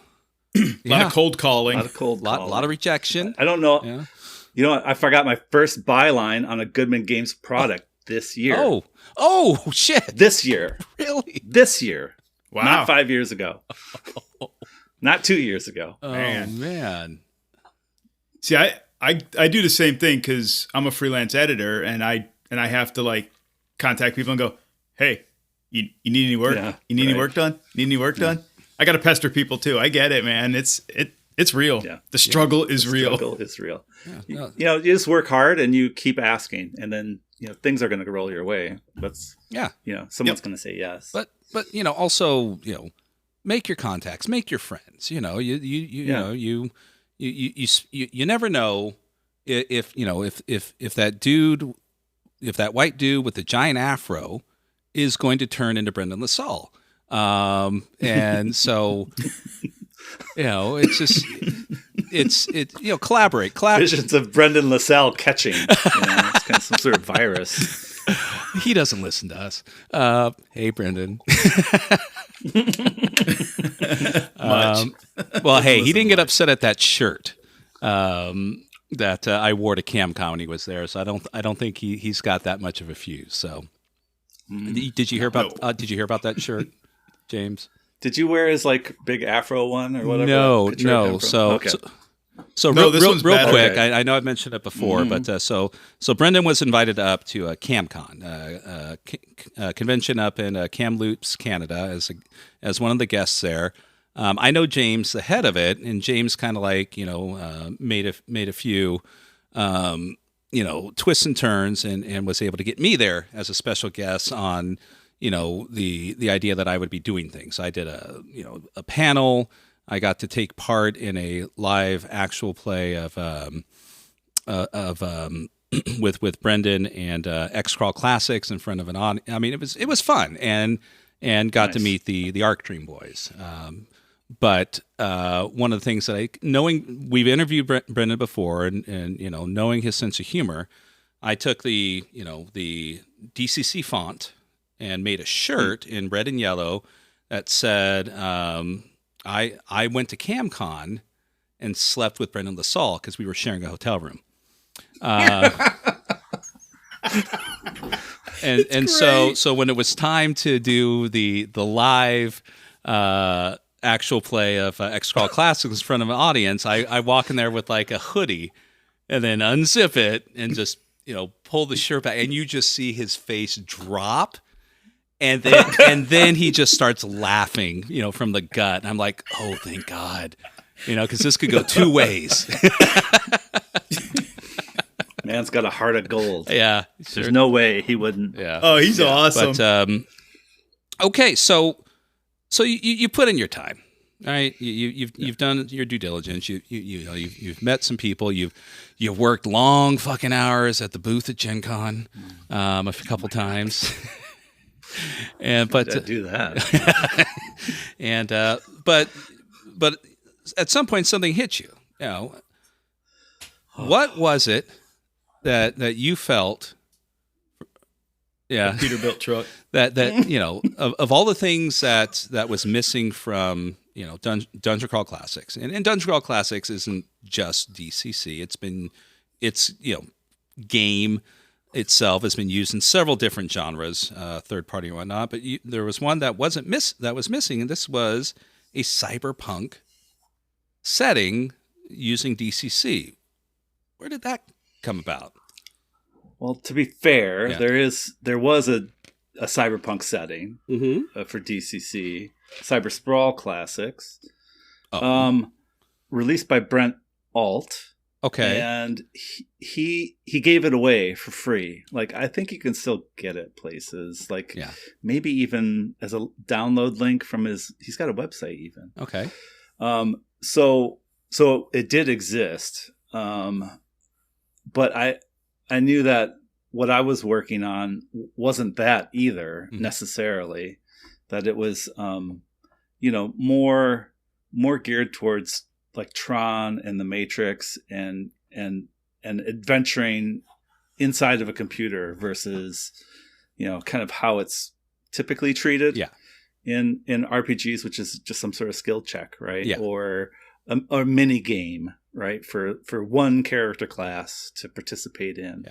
lot of cold calling. A lot of rejection. I don't know. Yeah. I forgot my first byline on a Goodman Games product this year. Oh, shit. This year. Really? This year. Wow. Not 5 years ago. Not 2 years ago. Oh, man. See, I do the same thing because I'm a freelance editor and I have to like contact people and go, hey, You need any work? Yeah, You need any work done? Need any work done? I got to pester people too. I get it, man. It's real. Yeah. The struggle is real. Struggle is real. Yeah. You just work hard and you keep asking, and then things are going to roll your way. Someone's going to say yes. But also make your contacts, make your friends. You never know if that white dude with the giant afro is going to turn into Brendan LaSalle. And so, it's just, collaborate. Visions of Brendan LaSalle catching, it's kind of some sort of virus. He doesn't listen to us. Hey, Brendan. Well, hey, he didn't get upset at that shirt that I wore to CamCon when he was there, so I don't think he's got that much of a fuse. So, did you hear about that shirt, James? Did you wear his big afro one or whatever? No. So No, real bad. quick, Okay. I know I've mentioned it before, but so Brendan was invited up to CamCon, convention up in Kamloops, Canada, as one of the guests there. I know James, the head of it, and James kind of made a few twists and turns, and was able to get me there as a special guest on the idea that I would be doing things. I did a panel. I got to take part in a live actual play of with Brendan and Xcrawl Classics in front of an audience. I mean, it was fun, and got to meet the Arc Dream boys. But one of the things that knowing we've interviewed Brendan before, and knowing his sense of humor, I took the DCC font and made a shirt in red and yellow that said, I went to CamCon and slept with Brendan LaSalle because we were sharing a hotel room. And so when it was time to do the live actual play of Xcrawl Classics in front of an audience, I walk in there with a hoodie and then unzip it and just pull the shirt back, and you just see his face drop. And then he just starts laughing, from the gut. And I'm like, oh, thank God, because this could go two ways. Man's got a heart of gold. Yeah, There's no way he wouldn't. Yeah. Oh, he's awesome. But okay, so you put in your time, all right? You've done your due diligence. You've met some people. You've worked long fucking hours at the booth at Gen Con a couple times. But do that. and but at some point something hit you. What was it that you felt? Yeah, a Peterbilt truck. that of all the things that was missing from Dungeon Crawl Classics, and Dungeon Crawl Classics isn't just DCC. It's game itself has been used in several different genres, third party and whatnot. But there was one that was missing, and this was a cyberpunk setting using DCC. Where did that come about? Well, to be fair, there was a cyberpunk setting for DCC, Cyber Sprawl Classics, released by Brent Alt. Okay. And he gave it away for free. I think you can still get it places. Maybe even as a download link from he's got a website even. Okay. So it did exist. But I knew that what I was working on wasn't that either necessarily, that it was more geared towards Tron and the Matrix and adventuring inside of a computer versus kind of how it's typically treated in RPGs, which is just some sort of skill check, right? Or a mini game, right, for one character class to participate in.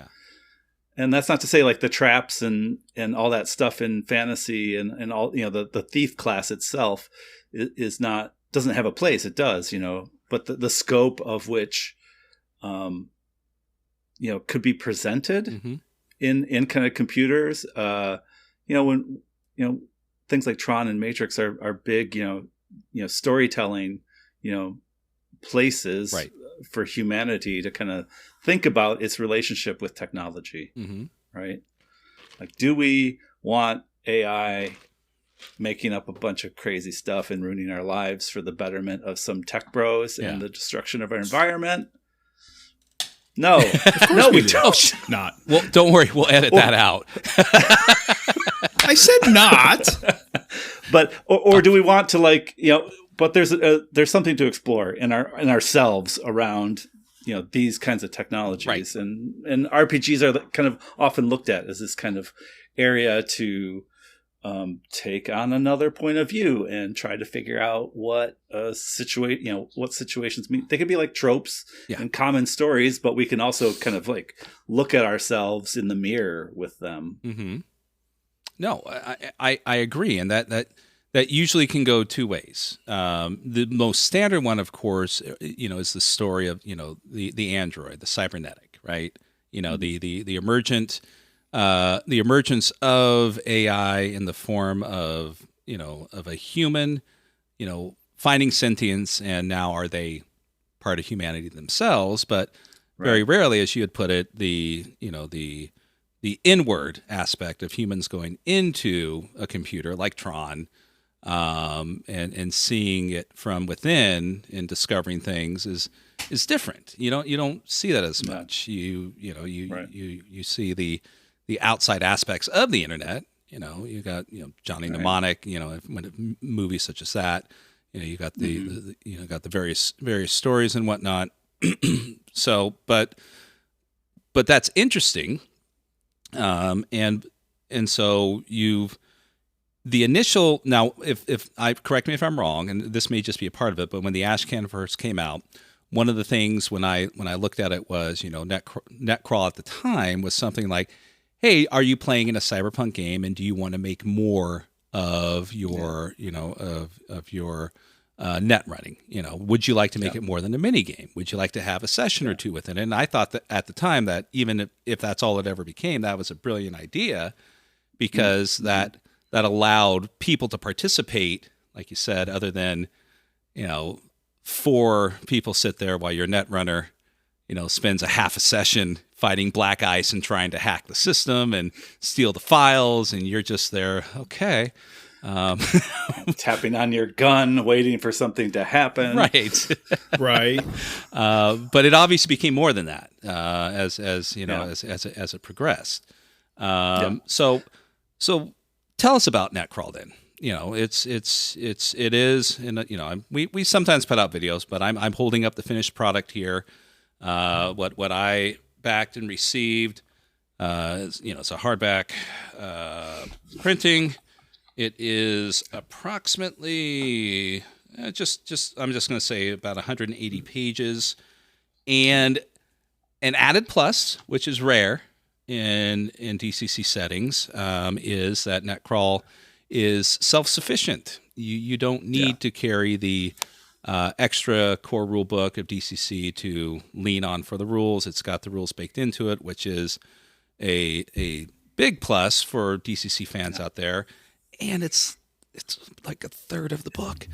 And that's not to say the traps and all that stuff in fantasy and all the thief class itself doesn't have a place. It does, but the scope of which could be presented in kind of computers, when things like Tron and Matrix are big, storytelling, places Right. for humanity to kind of think about its relationship with technology, right? Like, do we want AI making up a bunch of crazy stuff and ruining our lives for the betterment of some tech bros and the destruction of our environment? No, no, we don't. Not. Well, don't worry. We'll edit that out. I said not. But or do we want to but there's something to explore in ourselves around these kinds of technologies, right. and RPGs are kind of often looked at as this kind of area to take on another point of view and try to figure out what what situations mean. They could be like tropes and common stories, but we can also kind of look at ourselves in the mirror with them. Mm-hmm. No, I agree, and that usually can go two ways. The most standard one, of course, is the story of the android, the cybernetic, right? The emergence of AI in the form of of a human, finding sentience, and now are they part of humanity themselves? But very rarely, as you had put it, the inward aspect of humans going into a computer like Tron, and seeing it from within and discovering things is different. You don't see that as much. You see the outside aspects of the internet. You got Johnny Mnemonic. When movies such as that. You got the got the various stories and whatnot. So, but that's interesting. And so the initial, now if I correct me if I'm wrong, and this may just be a part of it, but when the Ashcan first came out, one of the things when I looked at it was, Netcrawl at the time was something like, hey, are you playing in a cyberpunk game, and do you want to make more of your of your net running? Would you like to make it more than a mini game? Would you like to have a session or two within it? And I thought that at the time that even if that's all it ever became, that was a brilliant idea, because that allowed people to participate, like you said, other than 4 people sit there while your net runner spends a half a session fighting black ice and trying to hack the system and steal the files, and you're just there, okay. Tapping on your gun, waiting for something to happen. Right. Right. But it obviously became more than that, as it progressed. So tell us about Netcrawl then. It is, and we sometimes put out videos, but I'm holding up the finished product here. What I backed and received, it's a hardback printing. It is approximately I'm just going to say about 180 pages, and an added plus, which is rare in DCC settings, is that Netcrawl is self-sufficient. You don't need to carry the extra core rule book of DCC to lean on for the rules. It's got the rules baked into it, which is a big plus for DCC fans out there. And it's like a third of the book.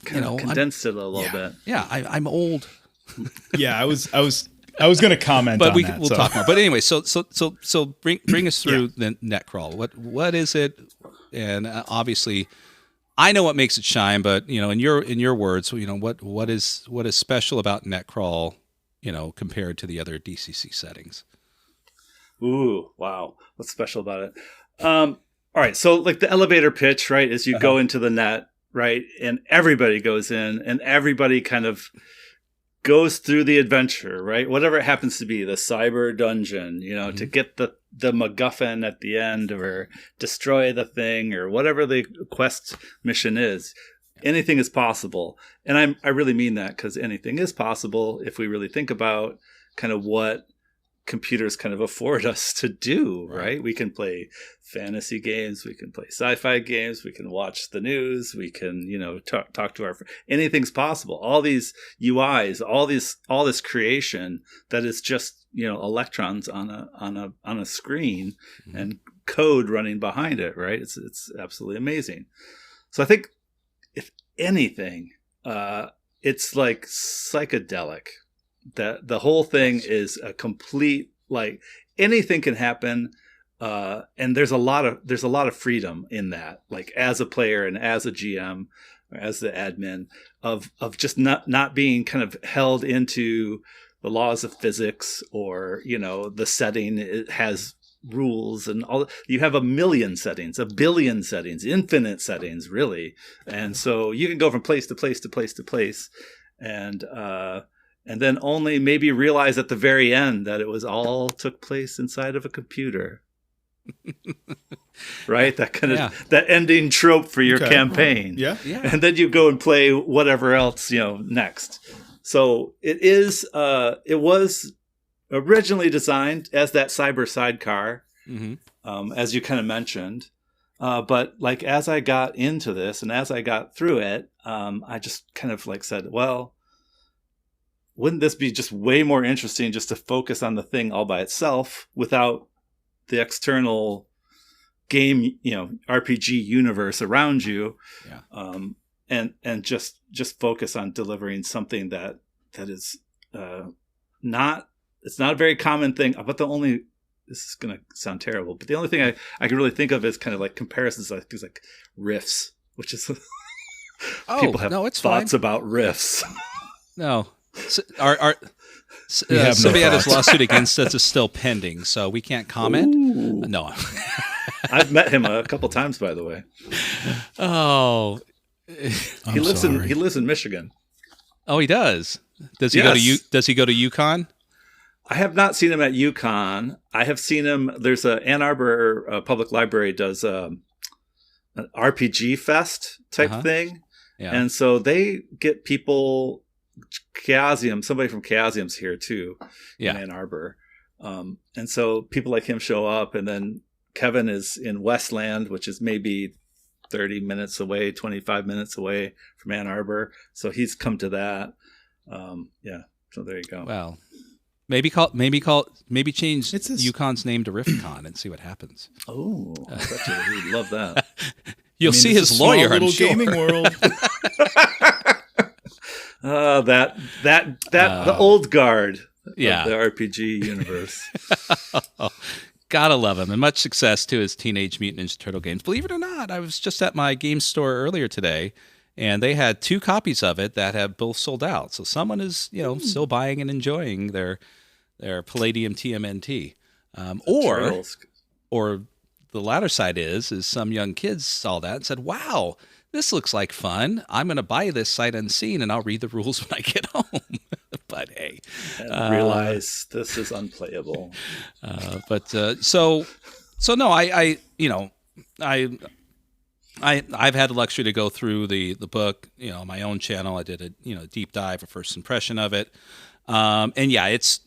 Condensed it a little bit. Yeah, I'm old. Yeah, I was going to comment, but on that. We'll talk more. But anyway, so bring us through the Netcrawl. What is it? And obviously, I know what makes it shine. But in your words, what is special about Netcrawl? Compared to the other DCC settings. Ooh, wow! What's special about it? All right, so like the elevator pitch, right, is you go into the net, right, and everybody goes in, and everybody kind of goes through the adventure, right, whatever it happens to be, the cyber dungeon, to get the MacGuffin at the end, or destroy the thing, or whatever the quest mission is. Anything is possible, and I really mean that, because anything is possible if we really think about kind of what computers kind of afford us to do, right? We can play fantasy games, we can play sci-fi games, we can watch the news, we can, talk to our friends. Anything's possible. All these UIs, all this creation that is just, electrons on a screen, and code running behind it, right? It's absolutely amazing. So I think if anything, it's like psychedelic. That the whole thing is a complete, like, anything can happen. And there's a lot of freedom in that, like as a player and as a GM or as the admin of just not being kind of held into the laws of physics or, the setting. It has rules and all. You have a million settings, a billion settings, infinite settings, really. And so you can go from place to place to place to place. And then only maybe realize at the very end that it was all took place inside of a computer. Right? That kind of that ending trope for your campaign. Yeah. And then you go and play whatever else, next. So it was originally designed as that cyber sidecar, as you kind of mentioned. But like as I got into this and as I got through it, I just kind of like said, well, wouldn't this be just way more interesting just to focus on the thing all by itself without the external game, RPG universe around you, and just focus on delivering something that is it's not a very common thing. But this is going to sound terrible, but the only thing I can really think of is kind of like comparisons, like things like riffs, which is people have thoughts about riffs. No, Sylvia's lawsuit against us is still pending, so we can't comment. Ooh. No. I've met him a couple times, by the way. Oh, he lives in Michigan. Oh, he does. Does he go to UConn? I have not seen him at UConn. I have seen him. There's a Ann Arbor Public Library does an RPG Fest type thing, and so they get people. Somebody from Chaosium's here too, in Ann Arbor, and so people like him show up, and then Kevin is in Westland, which is maybe 30 minutes away, 25 minutes away from Ann Arbor, so he's come to that. So there you go. Well, maybe change UConn's name to RiffCon and see what happens. Oh, I bet you he'd love that. You'll see his lawyer. I'm sure. Gaming world. The old guard of the RPG universe. Gotta love him, and much success to his Teenage Mutant Ninja Turtle games. Believe it or not, I was just at my game store earlier today, and they had 2 copies of it that have both sold out. So someone is, still buying and enjoying their Palladium TMNT, or the latter side is some young kids saw that and said, "Wow, this looks like fun. I'm going to buy this sight unseen, and I'll read the rules when I get home." But hey, and realize this is unplayable. So no, I've had the luxury to go through the book, my own channel. I did a deep dive, a first impression of it, and it's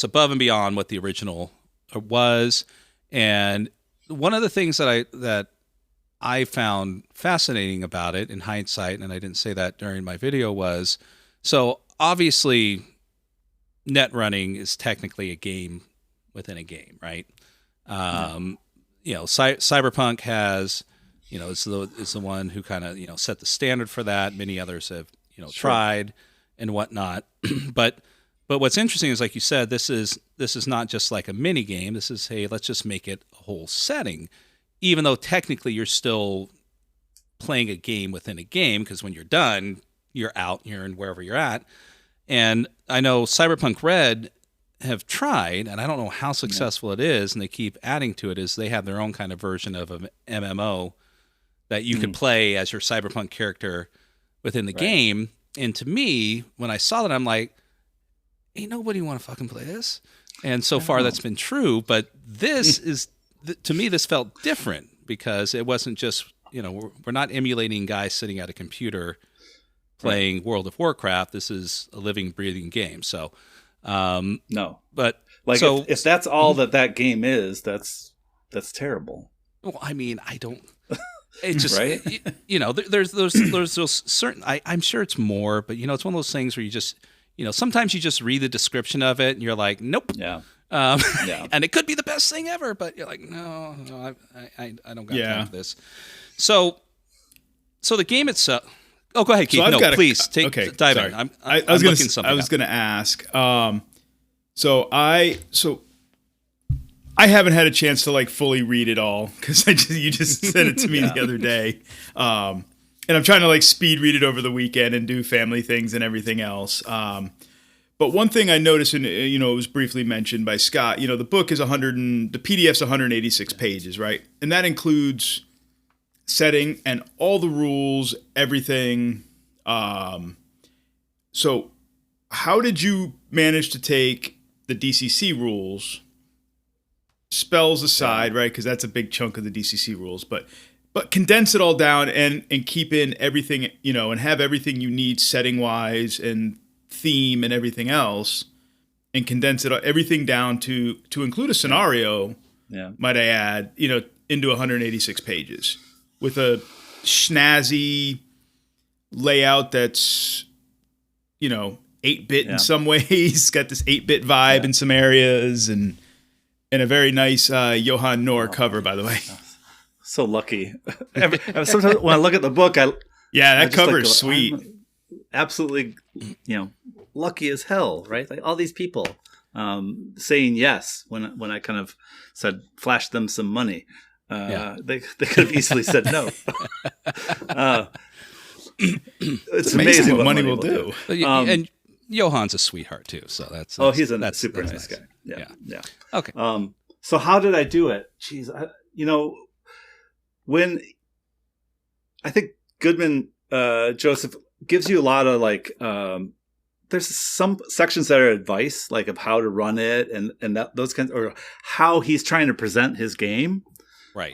above and beyond what the original was. And one of the things that I found fascinating about it in hindsight, and I didn't say that during my video, was so obviously net running is technically a game within a game, right? Cyberpunk has, is the one who kind of, set the standard for that. Many others have, tried and whatnot. But what's interesting is, like you said, this is not just like a mini game. This is, hey, let's just make it a whole setting, even though technically you're still playing a game within a game, because when you're done, you're out, you're in wherever you're at. And I know Cyberpunk Red have tried, and I don't know how successful it is, and they keep adding to it, is they have their own kind of version of an MMO that you could play as your Cyberpunk character within the game. And to me, when I saw that, I'm like, ain't nobody want to fucking play this. And so far that's been true, but this is, to me, this felt different, because it wasn't just, we're not emulating guys sitting at a computer playing World of Warcraft. This is a living, breathing game. So, no, but like, so, if that's all that game is, that's terrible. Well, I mean, I don't. It just, there's those certain. I'm sure it's more, but it's one of those things where you just, sometimes you just read the description of it and you're like, nope. Yeah. And it could be the best thing ever, but you're like, no, I don't got time for this. So the game itself. Oh, go ahead, Keith. Please dive in. I was going to ask. So I haven't had a chance to like fully read it all because you just sent it to me the other day, and I'm trying to like speed read it over the weekend and do family things and everything else. But one thing I noticed, and it was briefly mentioned by Scott, the book is the PDF's 186 pages, right? And that includes setting and all the rules, everything. So how did you manage to take the DCC rules, spells aside, right? Because that's a big chunk of the DCC rules, but condense it all down and keep in everything, and have everything you need setting wise and theme and everything else, and condense it everything down to include a scenario, might I add, into 186 pages with a snazzy layout that's 8-bit in some ways, got this 8-bit vibe in some areas, and a very nice Johan Noor cover, by the way. So lucky. Sometimes when I look at the book, that cover is sweet. I'm absolutely, lucky as hell, right? Like all these people saying yes when I kind of said flash them some money. They could have easily said no. It's amazing what money will do. And Johan's a sweethart too, so that's he's a super nice guy. Yeah. Okay. So how did I do it? Jeez, when I think Goodman Joseph gives you a lot of like, there's some sections that are advice, like of how to run it and those kinds, or how he's trying to present his game. Right.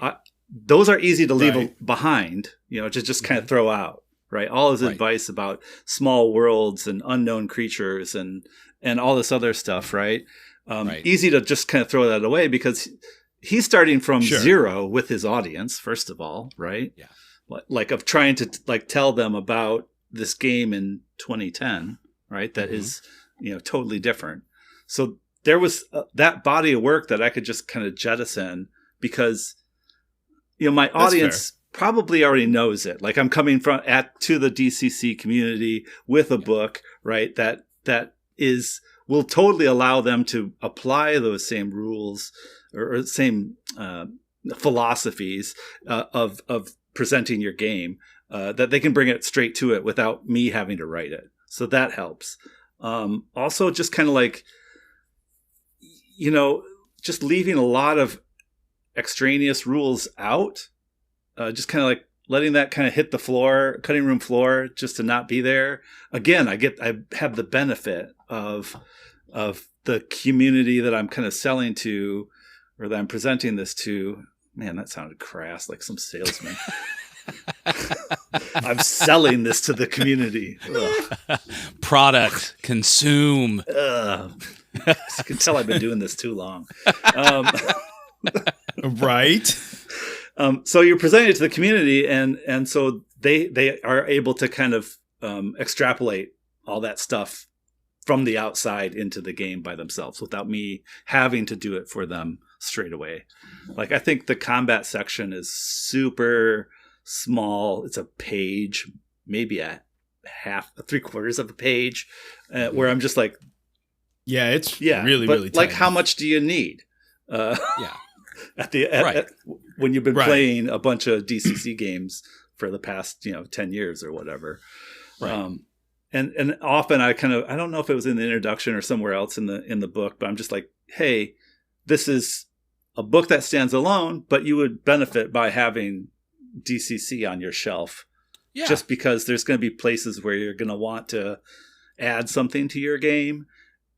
Those are easy to leave behind, just kind of throw out. Right. All his advice about small worlds and unknown creatures and all this other stuff. Right. Easy to just kind of throw that away because he's starting from zero with his audience, first of all. Right. Yeah. Like of trying to like tell them about this game in 2010. Right. That is, totally different. So there was that body of work that I could just kind of jettison because, my audience probably already knows it. Like I'm coming to the DCC community with a book, right? That will totally allow them to apply those same rules or same philosophies of presenting your game, that they can bring it straight to it without me having to write it. So that helps. Also just kind of like, just leaving a lot of extraneous rules out. Just kind of like letting that kind of hit the floor, cutting room floor, just to not be there. Again, I have the benefit of the community that I'm kind of selling to, or that I'm presenting this to. Man, that sounded crass, like some salesman. I'm selling this to the community. Product, consume. You can tell I've been doing this too long. Right. So you're presenting it to the community, and so they are able to kind of extrapolate all that stuff from the outside into the game by themselves without me having to do it for them straight away. Like I think the combat section is super small. It's a page, maybe a half, 3/4 of a page, where I'm just like, it's really but really like tiny. how much do you need? When you've been playing a bunch of DCC games for the past 10 years or whatever, and often I don't know if it was in the introduction or somewhere else in the book, but I'm just like, hey, this is a book that stands alone, but you would benefit by having DCC on your shelf, just because there's going to be places where you're going to want to add something to your game,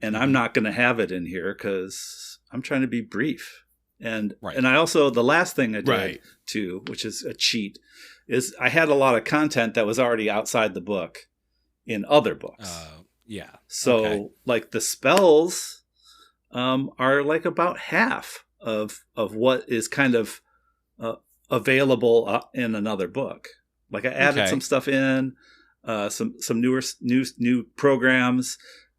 and I'm not going to have it in here because I'm trying to be brief. And I also, the last thing I did too, which is a cheat, is I had a lot of content that was already outside the book in other books. So like the spells are like about half of what is kind of available in another book. Like I added some stuff in, some new programs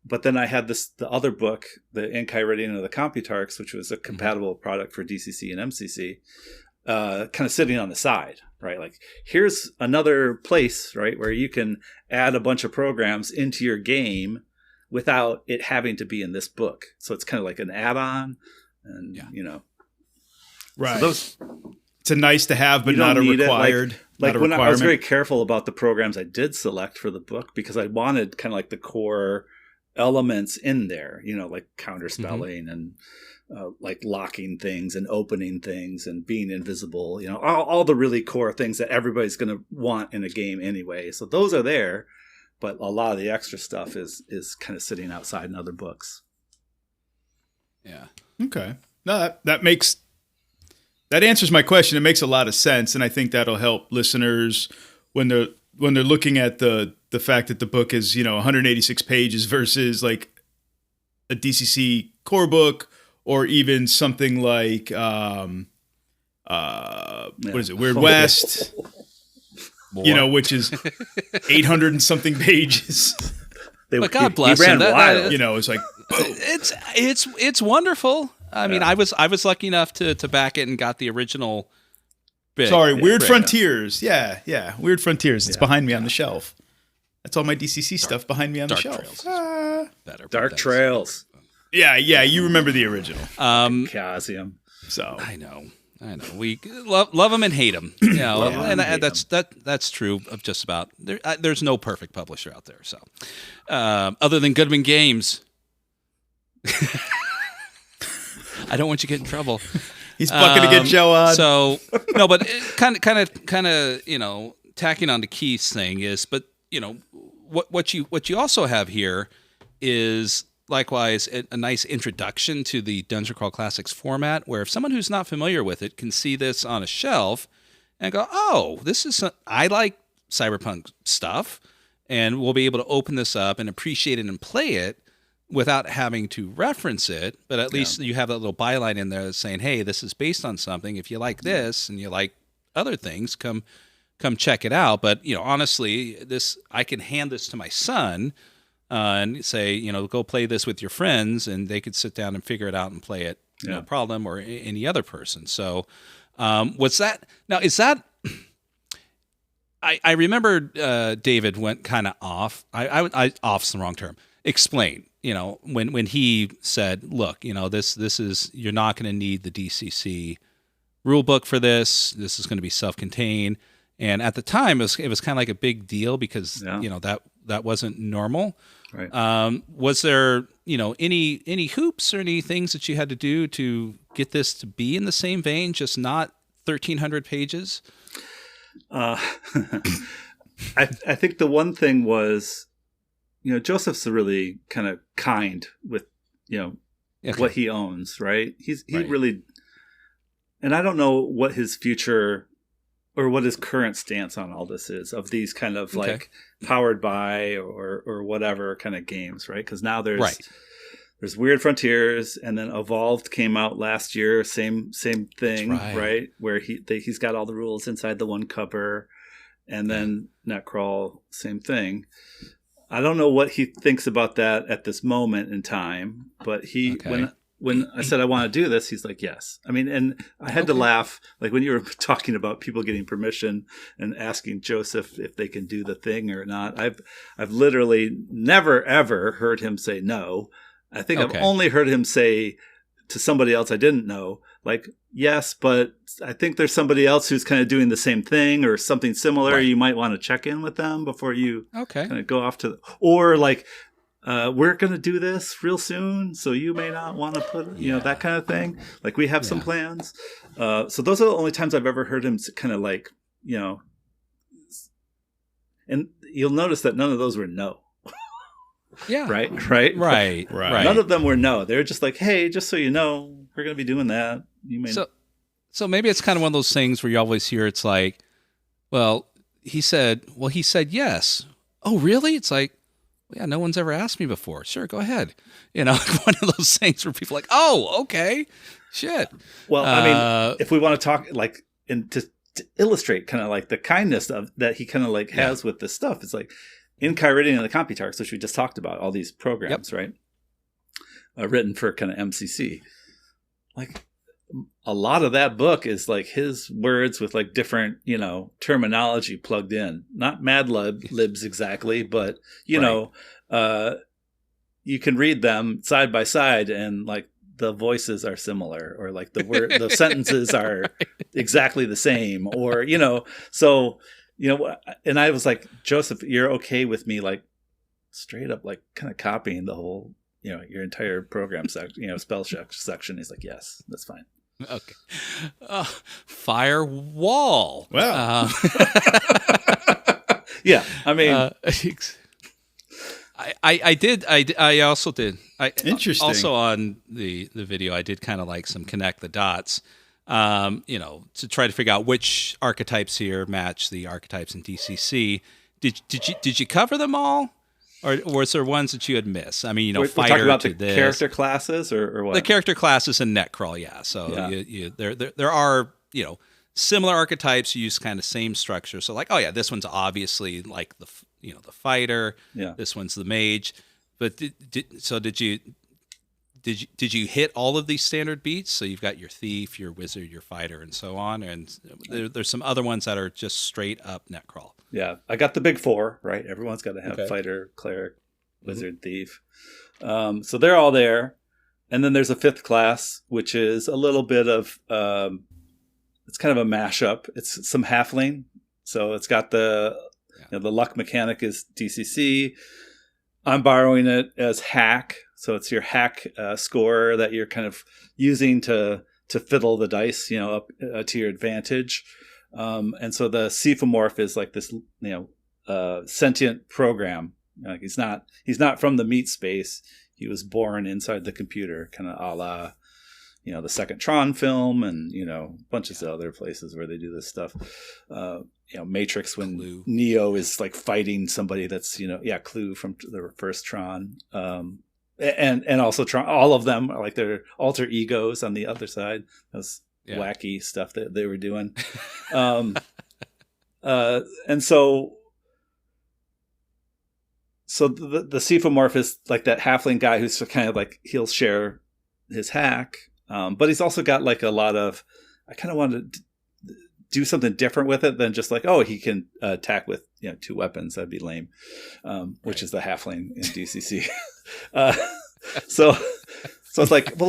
but then I had the other book, the Ankai Reading of the Computarchs, which was a compatible product for DCC and MCC, kind of sitting on the side, right? Like, here's another place, right, where you can add a bunch of programs into your game without it having to be in this book. So it's kind of like an add-on, and right. So it's a nice to have, but not a required. Like when I was very careful about the programs I did select for the book, because I wanted kind of like the core elements in there, like counterspelling and like locking things and opening things and being invisible, all the really core things that everybody's going to want in a game anyway. So those are there, but a lot of the extra stuff is kind of sitting outside in other books. Yeah. Okay. No, that answers my question. It makes a lot of sense, and I think that'll help listeners when they're looking at the fact that the book is 186 pages versus like a DCC core book, or even something like what is it, Weird West, which is 800 and something pages. But God bless him. It's like it's wonderful. I mean, I was lucky enough to back it and got the original bit. Sorry, Weird Frontiers. Yeah, Weird Frontiers. It's behind me on the shelf. That's all my DCC stuff behind me on the shelf. Dark Trails. Yeah, you remember the original. Chaosium. So I know. We love them and hate them. That's true of just about. There's no perfect publisher out there. So, other than Goodman Games, I don't want you to get in trouble. He's fucking to get Joe on. So no, but kind of tacking on to Keith's thing is, but what you also have here is likewise a nice introduction to the Dungeon Crawl Classics format, where if someone who's not familiar with it can see this on a shelf and go, oh, I like cyberpunk stuff, and we'll be able to open this up and appreciate it and play it without having to reference it, but at least you have that little byline in there that's saying, hey, this is based on something. If you like this and you like other things, come check it out. But, honestly, I can hand this to my son and say, go play this with your friends, and they could sit down and figure it out and play it, no problem, or any other person. So is that I remember David went kind of off. Off's the wrong term. Explain. When he said, look, this is, you're not going to need the DCC rule book for this. This is going to be self-contained. And at the time, it was kind of like a big deal because, that wasn't normal. Right. Was there, any hoops or any things that you had to do to get this to be in the same vein, just not 1,300 pages? I think the one thing was, Joseph's really kind of kind with, what he owns, right? He really, and I don't know what his future or what his current stance on all this is, of these kind of like powered by or whatever kind of games, right? Because now there's Weird Frontiers, and then Evolved came out last year, same thing, right? Where he's got all the rules inside the one cover, and then Netcrawl, same thing. I don't know what he thinks about that at this moment in time, but when I said I want to do this, he's like, yes. I mean, and I had to laugh, like when you were talking about people getting permission and asking Joseph if they can do the thing or not. I've literally never ever heard him say no. I think I've only heard him say to somebody else I didn't know, like, yes, but I think there's somebody else who's kind of doing the same thing or something similar. Right. You might want to check in with them before you kind of go off to, or like, we're going to do this real soon, so you may not want to put, that kind of thing. Like, we have some plans. So those are the only times I've ever heard him kind of like, and you'll notice that none of those were no. Yeah. Right. None of them were no. They were just like, hey, just so you know, we're going to be doing that. You may. So maybe it's kind of one of those things where you always hear it's like, well, he said yes. Oh, really? It's like, yeah, no one's ever asked me before. Sure, go ahead. One of those things where people are like, oh, okay, shit. Well, I mean, if we want to talk like, and to illustrate kind of like the kindness of that he kind of like has with this stuff, it's like, in Kyridian and the Computarchs, which we just talked about, all these programs, right? Written for kind of MCC. Like, a lot of that book is like his words with like different, terminology plugged in. Not Mad Libs exactly, but, you know, you can read them side by side and like the voices are similar, or like the sentences are exactly the same, or, so, and I was like, Joseph, you're okay with me like straight up like kind of copying the whole, your entire program section, spell check section. He's like, yes, that's fine. Okay. Firewall. Wow. Yeah. I mean, I also did. Interesting. Also on the video, I did kind of like some connect the dots, to try to figure out which archetypes here match the archetypes in DCC. Did you cover them all? Or was there ones that you had missed? I mean, we're fighter talking about to the character classes or what? The character classes in Netcrawl, yeah. So there are, similar archetypes. You use kind of same structure. So like, oh yeah, this one's obviously like the fighter. Yeah. This one's the mage. But did you hit all of these standard beats? So you've got your thief, your wizard, your fighter, and so on. And there's some other ones that are just straight up Netcrawl. Yeah, I got the big four, right? Everyone's got to have fighter, cleric, wizard, thief. So they're all there. And then there's a fifth class, which is a little bit of, it's kind of a mashup. It's some halfling. So it's got the luck mechanic is DCC. I'm borrowing it as hack. So it's your hack score that you're kind of using to fiddle the dice, up to your advantage. And so the Cephomorph is like this, sentient program. Like he's not from the meat space. He was born inside the computer, kind of a la, the second Tron film and, bunches of other places where they do this stuff. Matrix, when Clue. Neo is like fighting somebody that's, Clue from the first Tron. And also Tron, all of them are like their alter egos on the other side. Those wacky stuff that they were doing. And so the Cephomorph is like that halfling guy who's kind of like, he'll share his hack. But he's also got like a lot of, I kind of wanted to do something different with it than just like, oh, he can attack with, two weapons. That'd be lame. Which is the halfling in DCC. So it's like, well,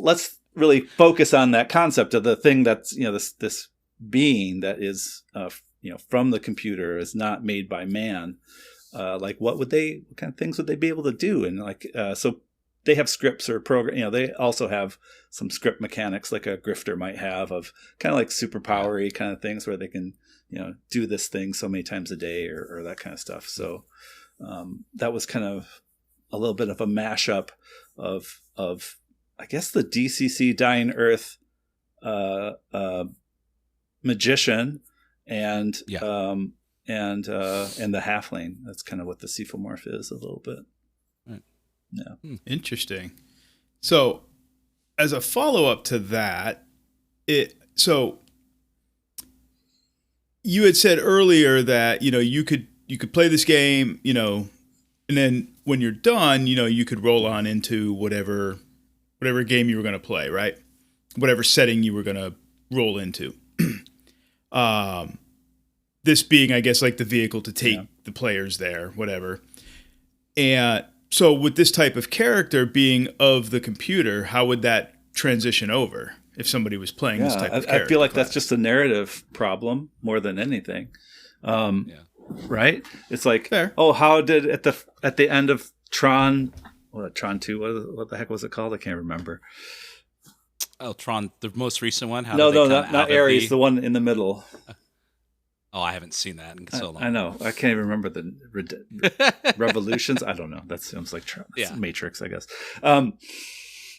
let's really focus on that concept of the thing that's, this being that is, from the computer, is not made by man. Like what kind of things would they be able to do? And like, so they have scripts or program, they also have some script mechanics like a grifter might have, of kind of like superpowery kind of things where they can, do this thing so many times a day or that kind of stuff. So, that was kind of a little bit of a mashup of I guess the DCC Dying Earth magician and the halfling. That's kind of what the Cephomorph is a little bit. Right. Yeah. Interesting. So as a follow-up to that, so you had said earlier that, you could play this game, and then when you're done, you could roll on into whatever game you were going to play, right? Whatever setting you were going to roll into. This being, I guess, like the vehicle to take the players there, whatever. And so with this type of character being of the computer, how would that transition over if somebody was playing this type of character? I feel like that's just a narrative problem more than anything. Right? It's like, fair. Oh, how did at the end of Tron 2, what the heck was it called? I can't remember. Oh, Tron, the most recent one? Not Ares, the one in the middle. Oh, I haven't seen that in so long. I know. I can't even remember the Revolutions. I don't know. That sounds like Matrix, I guess. But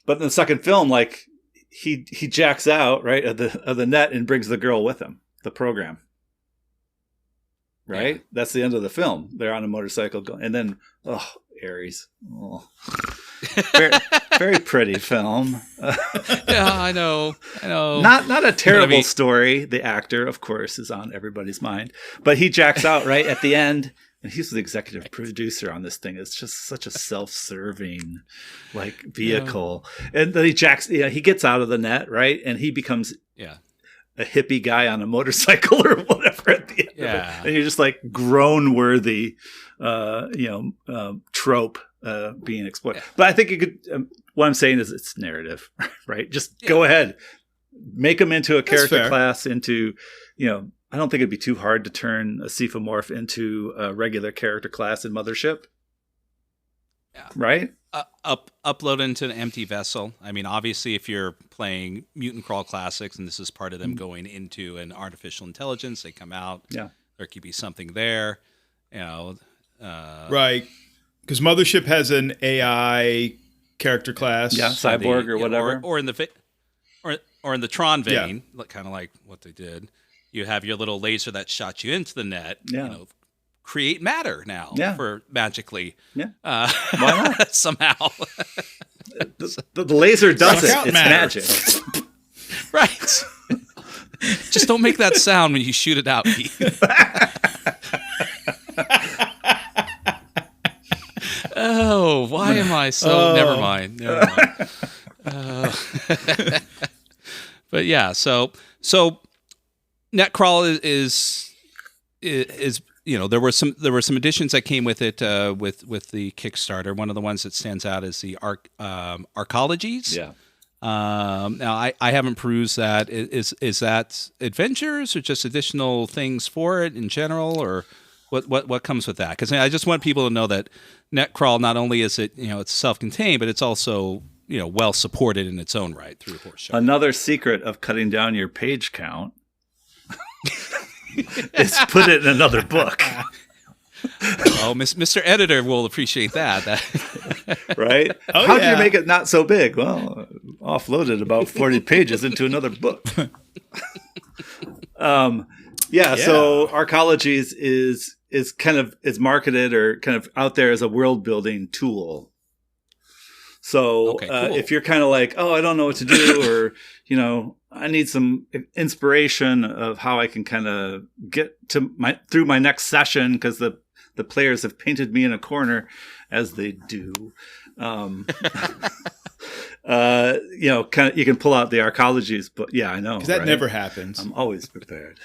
in the second film, like he jacks out right of the net and brings the girl with him. The program. Right? Yeah. That's the end of the film. They're on a motorcycle going, and then Ares. Oh. Very, very pretty film. Yeah, I know. Not a terrible story. The actor, of course, is on everybody's mind. But he jacks out right at the end and he's the executive producer on this thing. It's just such a self-serving like vehicle. And then he gets out of the net, right? And he becomes a hippie guy on a motorcycle or whatever at the end of it. And you're just like groan-worthy, trope being exploited. But I think you could. What I'm saying is it's narrative, right? Just go ahead, make them into a character class. Into I don't think it'd be too hard to turn a Cephomorph into a regular character class in Mothership. Yeah. Right? Upload into an empty vessel. I mean, obviously, if you're playing Mutant Crawl Classics, and this is part of them going into an artificial intelligence, they come out. Yeah. There could be something there. Right. Because Mothership has an AI character class. Yeah, cyborg or whatever. Or in the Tron vein, kind of like what they did. You have your little laser that shot you into the net. Yeah. Create matter now for magically. Yeah. Why not? Somehow. The laser does it. It's magic. Right. Just don't make that sound when you shoot it out, Pete. Oh, why am I so... Never mind. But yeah, so Netcrawl is there were some additions that came with it with the Kickstarter. One of the ones that stands out is the arcologies. Yeah. Now I haven't perused that. Is that adventures or just additional things for it in general, or what comes with that? Because I just want people to know that Netcrawl, not only is it it's self-contained, but it's also well supported in its own right through Horse Show. Another secret of cutting down your page count is put it in another book. Oh, Mr. Editor will appreciate that. Right? How do you make it not so big? Well, offloaded about 40 pages into another book. So Arcologies is kind of marketed or kind of out there as a world building tool. So cool. If you're kind of like, oh, I don't know what to do, or I need some inspiration of how I can kind of get to through my next session, because the players have painted me in a corner, as they do. Kind of you can pull out the Arcologies, but I know because that never happens. I'm always prepared.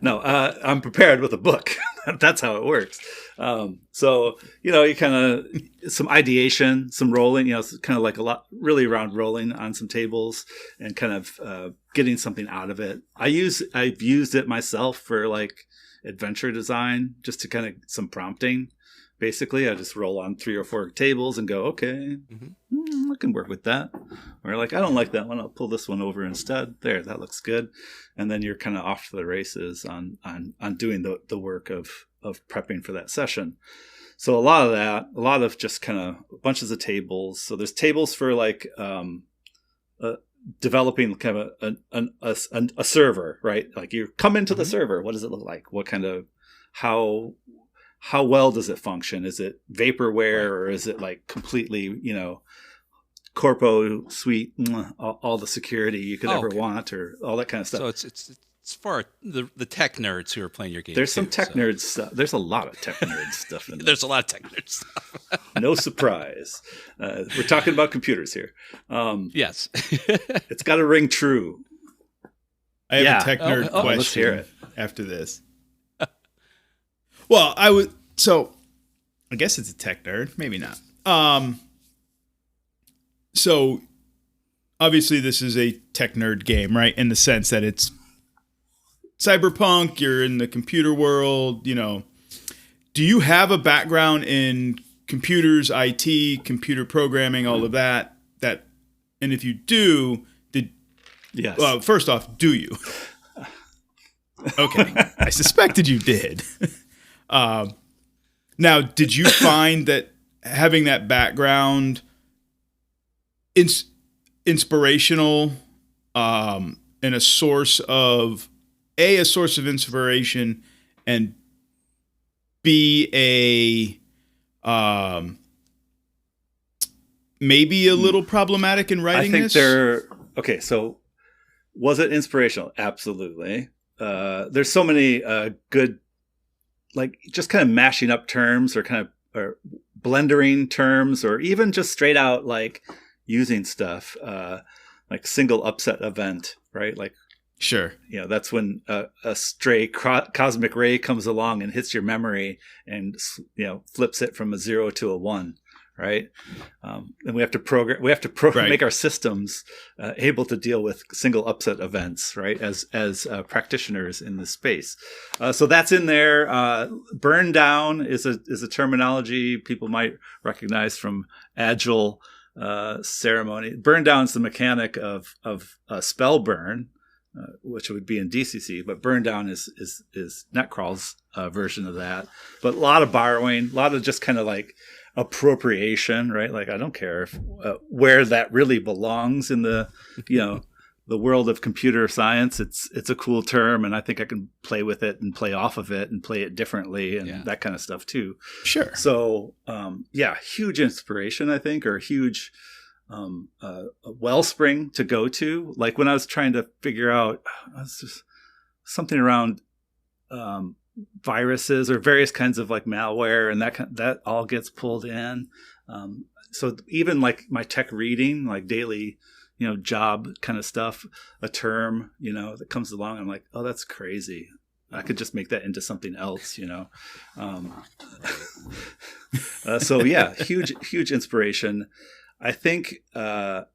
I'm prepared with a book. That's how it works. You kind of some ideation, some rolling, it's kind of like a lot really around rolling on some tables and kind of getting something out of it. I've used it myself for like adventure design, just to kind of some prompting. Basically, I just roll on 3 or 4 tables and go, okay, I can work with that. Or like, I don't like that one. I'll pull this one over instead. There, that looks good. And then you're kind of off to the races on doing the work of prepping for that session. So a lot of just kind of bunches of tables. So there's tables for like developing kind of a server, right? Like you come into the server. What does it look like? What kind of, how well does it function? Is it vaporware, or is it like completely, corpo suite, all the security you could ever want, or all that kind of stuff? So it's for the tech nerds who are playing your game. There's some tech nerd stuff. There's a lot of tech nerd stuff in there. There's a lot of tech nerd stuff. No surprise. We're talking about computers here. Yes. It's got to ring true. I have a tech nerd question. Let's hear it. After this. Well, so I guess it's a tech nerd, maybe not. So obviously this is a tech nerd game, right? In the sense that it's cyberpunk, you're in the computer world, Do you have a background in computers, IT, computer programming, all of that? And if you do, yes. Well, first off, do you? Okay. I suspected you did. Now, did you find that having that background inspirational and a source of inspiration, and B, maybe a little problematic in writing this? Okay, so was it inspirational? Absolutely. There's so many good like just kind of mashing up terms or kind of or blendering terms, or even just straight out like using stuff like single upset event, right? Like, Sure. That's when a stray cosmic ray comes along and hits your memory and flips it from a 0 to a 1, right? And we have to program. Right. Make our systems able to deal with single upset events, right? As practitioners in this space. So that's in there. Burn down is a terminology people might recognize from Agile ceremony. Burn down is the mechanic of spell burn. Which would be in DCC, but burn down is Netcrawl's version of that. But a lot of borrowing, a lot of just kind of like appropriation, right? Like I don't care if where that really belongs in the the world of computer science. It's a cool term, and I think I can play with it and play off of it and play it differently and that kind of stuff too. Sure. So huge inspiration, I think, or huge. A wellspring to go to. Like when I was trying to figure out just something around viruses or various kinds of like malware, and that all gets pulled in. So even like my tech reading, like daily, job kind of stuff, a term, that comes along, I'm like, oh, that's crazy. I could just make that into something else, So yeah, huge inspiration. I think the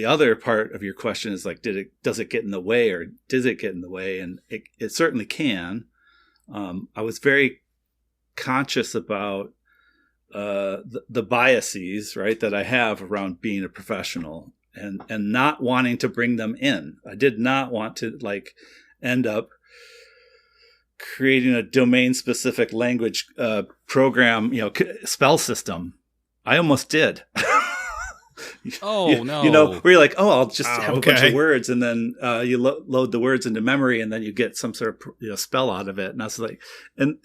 other part of your question is like, does it get in the way, or does it get in the way? And it certainly can. I was very conscious about the biases, right, that I have around being a professional and not wanting to bring them in. I did not want to like end up creating a domain specific language program, spell system. I almost did. Oh, no. Where you're like, oh, I'll just have a bunch of words, and then you load the words into memory, and then you get some sort of spell out of it. And I was like, and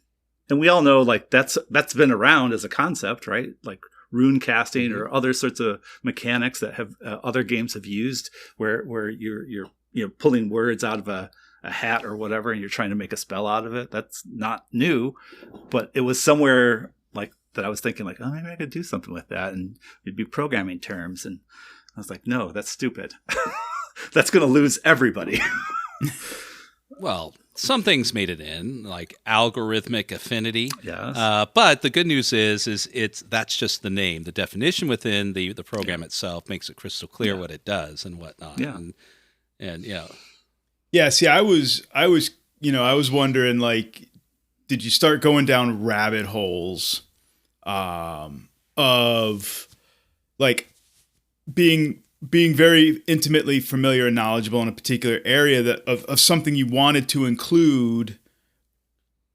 we all know like that's been around as a concept, right? Like rune casting or other sorts of mechanics that have other games have used, where you're pulling words out of a hat or whatever, and you're trying to make a spell out of it. That's not new, but it was somewhere like that I was thinking like, oh, maybe I could do something with that, and it'd be programming terms. And I was like, no, that's stupid. That's going to lose everybody. Well, some things made it in, like algorithmic affinity. Yes. But the good news is that's just the name. The definition within the program itself makes it crystal clear what it does and whatnot. Yeah. And Yeah. See, I was wondering, like, did you start going down rabbit holes of like being very intimately familiar and knowledgeable in a particular area of something you wanted to include,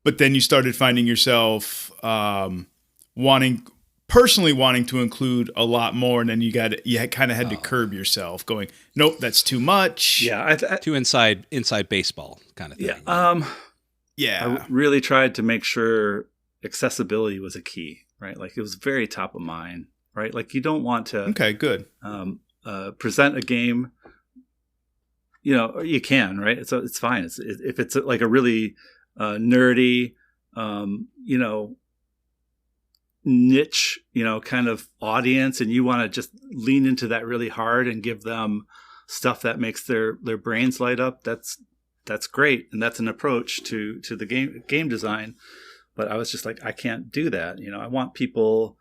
but then you started finding yourself wanting to include a lot more, and then you kind of had to curb yourself, going, nope, that's too much. Yeah, too inside baseball kind of thing. Yeah. I really tried to make sure accessibility was a key. Right, like it was very top of mind. Right, like you don't want to. Okay, good. Present a game. You can. Right, it's fine. If it's like a really nerdy, niche, kind of audience, and you want to just lean into that really hard and give them stuff that makes their brains light up. That's great, and that's an approach to the game design. But I was just like, I can't do that. I want people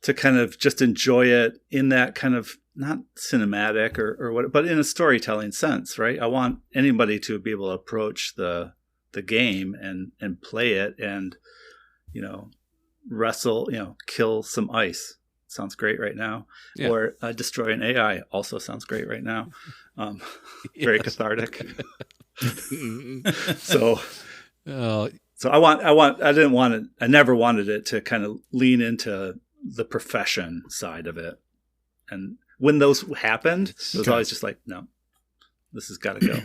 to kind of just enjoy it in that kind of not cinematic or what, but in a storytelling sense, right? I want anybody to be able to approach the game and play it and, wrestle, kill some ice. Sounds great right now. Yeah. Or destroy an AI also sounds great right now. Very cathartic. So I never wanted it to kind of lean into the profession side of it. And when those happened, it was always just like, no, this has got to go.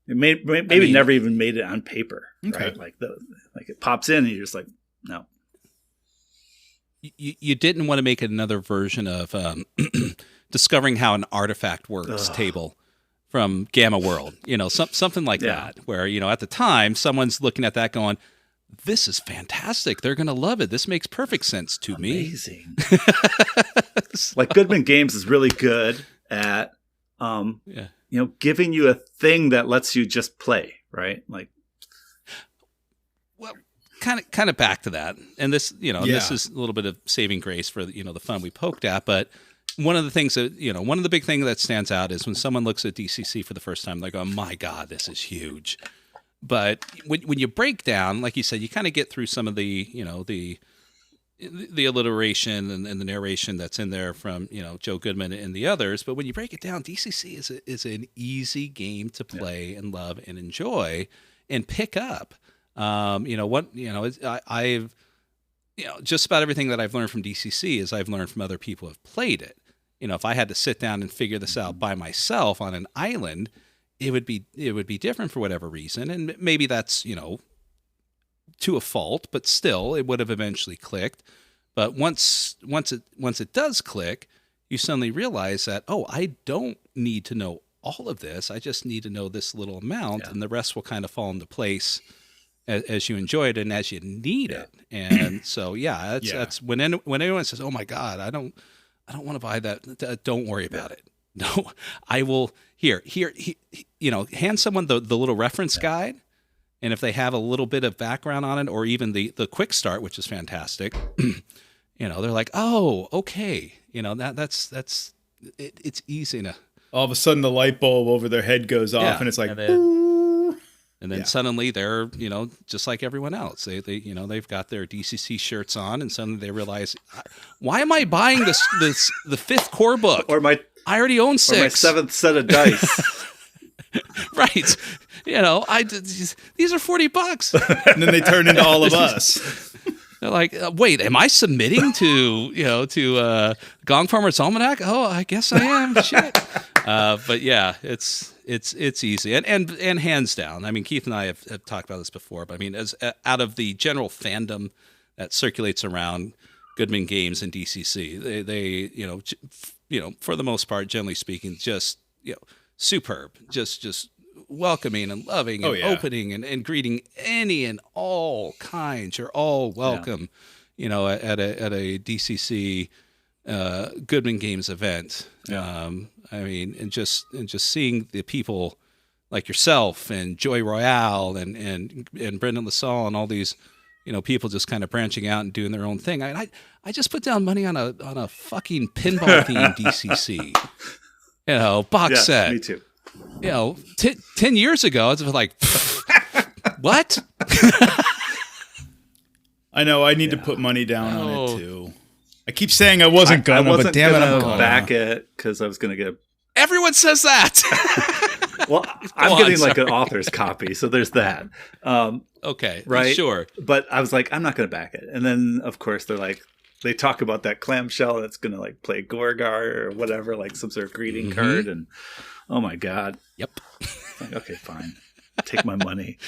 It never even made it on paper, right? Like it pops in and you're just like, no. You didn't want to make another version of discovering how an artifact works table from Gamma World, something like that, where, at the time someone's looking at that going, this is fantastic. They're going to love it. This makes perfect sense to me. Amazing. Like Goodman Games is really good at, giving you a thing that lets you just play, right? Like, well, kind of back to that. And this, this is a little bit of saving grace for, the fun we poked at. But one of the things that, one of the big things that stands out is when someone looks at DCC for the first time, they go, oh my God, this is huge. But when you break down, like you said, you kind of get through some of the, the alliteration and the narration that's in there from, Joe Goodman and the others. But when you break it down, DCC is an easy game to play and love and enjoy and pick up. I've just about everything that I've learned from DCC is I've learned from other people who have played it. If I had to sit down and figure this out by myself on an island, it would be different for whatever reason. And maybe that's, to a fault, but still it would have eventually clicked. But once it does click, you suddenly realize that, I don't need to know all of this. I just need to know this little amount, and the rest will kind of fall into place as you enjoy it and as you need it. And so, that's when anyone says, "Oh my God, I don't want to buy that." Don't worry about it. No, I will. Here. Hand someone the little reference guide, and if they have a little bit of background on it, or even the quick start, which is fantastic, they're like, "Oh, okay." That's it's easy to. All of a sudden, the light bulb over their head goes off, and it's like. And then suddenly they're, just like everyone else. They've got their DCC shirts on, and suddenly they realize, why am I buying the 5th core book? I already own 6. Or my 7th set of dice. Right. These are $40. And then they turn into all of us. They're like, wait, am I submitting to Gong Farmer's Almanac? Oh, I guess I am. Shit. But yeah, it's easy and hands down. I mean, Keith and I have talked about this before, but I mean, as out of the general fandom that circulates around Goodman Games and DCC, they for the most part, generally speaking, just superb, just welcoming and loving and opening and greeting any and all kinds. You're all welcome, at a DCC Goodman Games event. I mean, and just seeing the people like yourself and Joy Royale and Brendan LaSalle and all these, people just kind of branching out and doing their own thing. I just put down money on a fucking pinball themed DCC, box set. Me too. 10 years ago, it was like, what? I know. I need to put money down on it too. I keep saying I wasn't gonna, but damn it, I'm gonna back it because I was gonna get. Everyone says that. Well, I'm getting like an author's copy, so there's that. Okay, right, sure. But I was like, I'm not gonna back it, and then of course they're like, they talk about that clamshell and it's gonna like play Gorgar or whatever, like some sort of greeting card, and oh my God. Yep. Like, okay, fine. Take my money.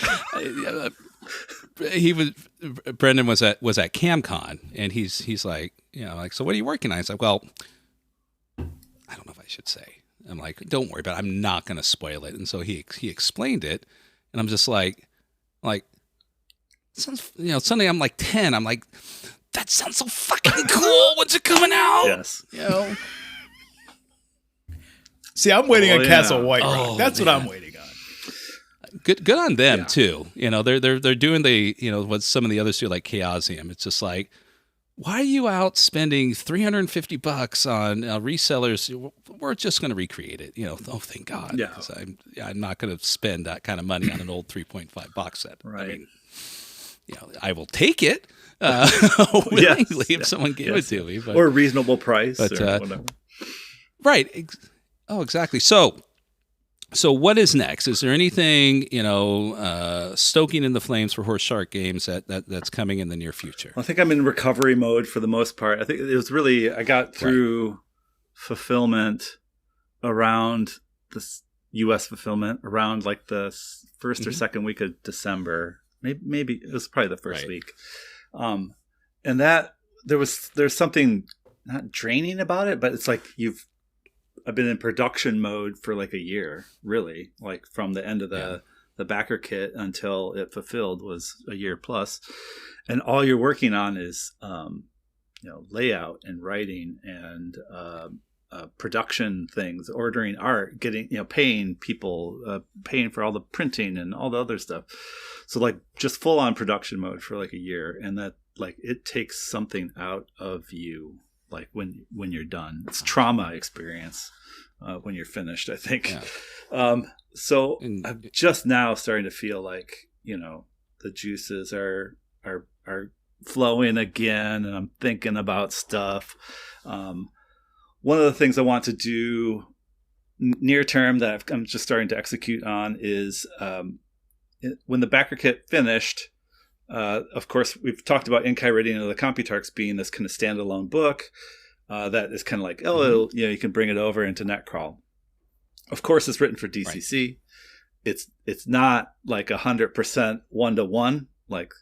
Brendan was at CamCon, and he's like, so what are you working on? He's like, well, I don't know if I should say. I'm like, don't worry about it. I'm not going to spoil it. And so he explained it, and I'm just like, sounds, suddenly I'm like 10. I'm like, that sounds so fucking cool. When's it coming out? Yes. See, I'm waiting on Castle Whiterun. That's what I'm waiting on. Good on them too. They're doing what some of the others do, like Chaosium. It's just like, why are you out spending $350 on resellers? We're just going to recreate it. Oh, thank God. Yeah. Because I'm not going to spend that kind of money on an old 3.5 box set. Right. I mean, I will take it willingly if someone gave it to me, or a reasonable price, or whatever. Right. Oh, exactly. So what is next? Is there anything, stoking in the flames for Horse Shark Games that's coming in the near future? I think I'm in recovery mode for the most part. I think it was really, I got through fulfillment around this U.S. fulfillment around like the first or second week of December. Maybe it was probably the first week. And that there's something not draining about it, but it's like I've been in production mode for like a year, really, like from the end of the backer kit until it fulfilled was a year plus. And all you're working on is, layout and writing and production things, ordering art, getting, paying people, paying for all the printing and all the other stuff. So like just full on production mode for like a year. And that like, it takes something out of you. Like when you're done, it's trauma experience when you're finished, I think. Yeah. So I'm just now starting to feel like, the juices are flowing again, and I'm thinking about stuff. One of the things I want to do near term that I'm just starting to execute on is when the backer kit finished. Of course, we've talked about Inkai Reading of the Computarchs being this kind of standalone book that is kind of like, you can bring it over into Netcrawl. Of course, it's written for DCC. Right. It's not like 100% one-to-one, like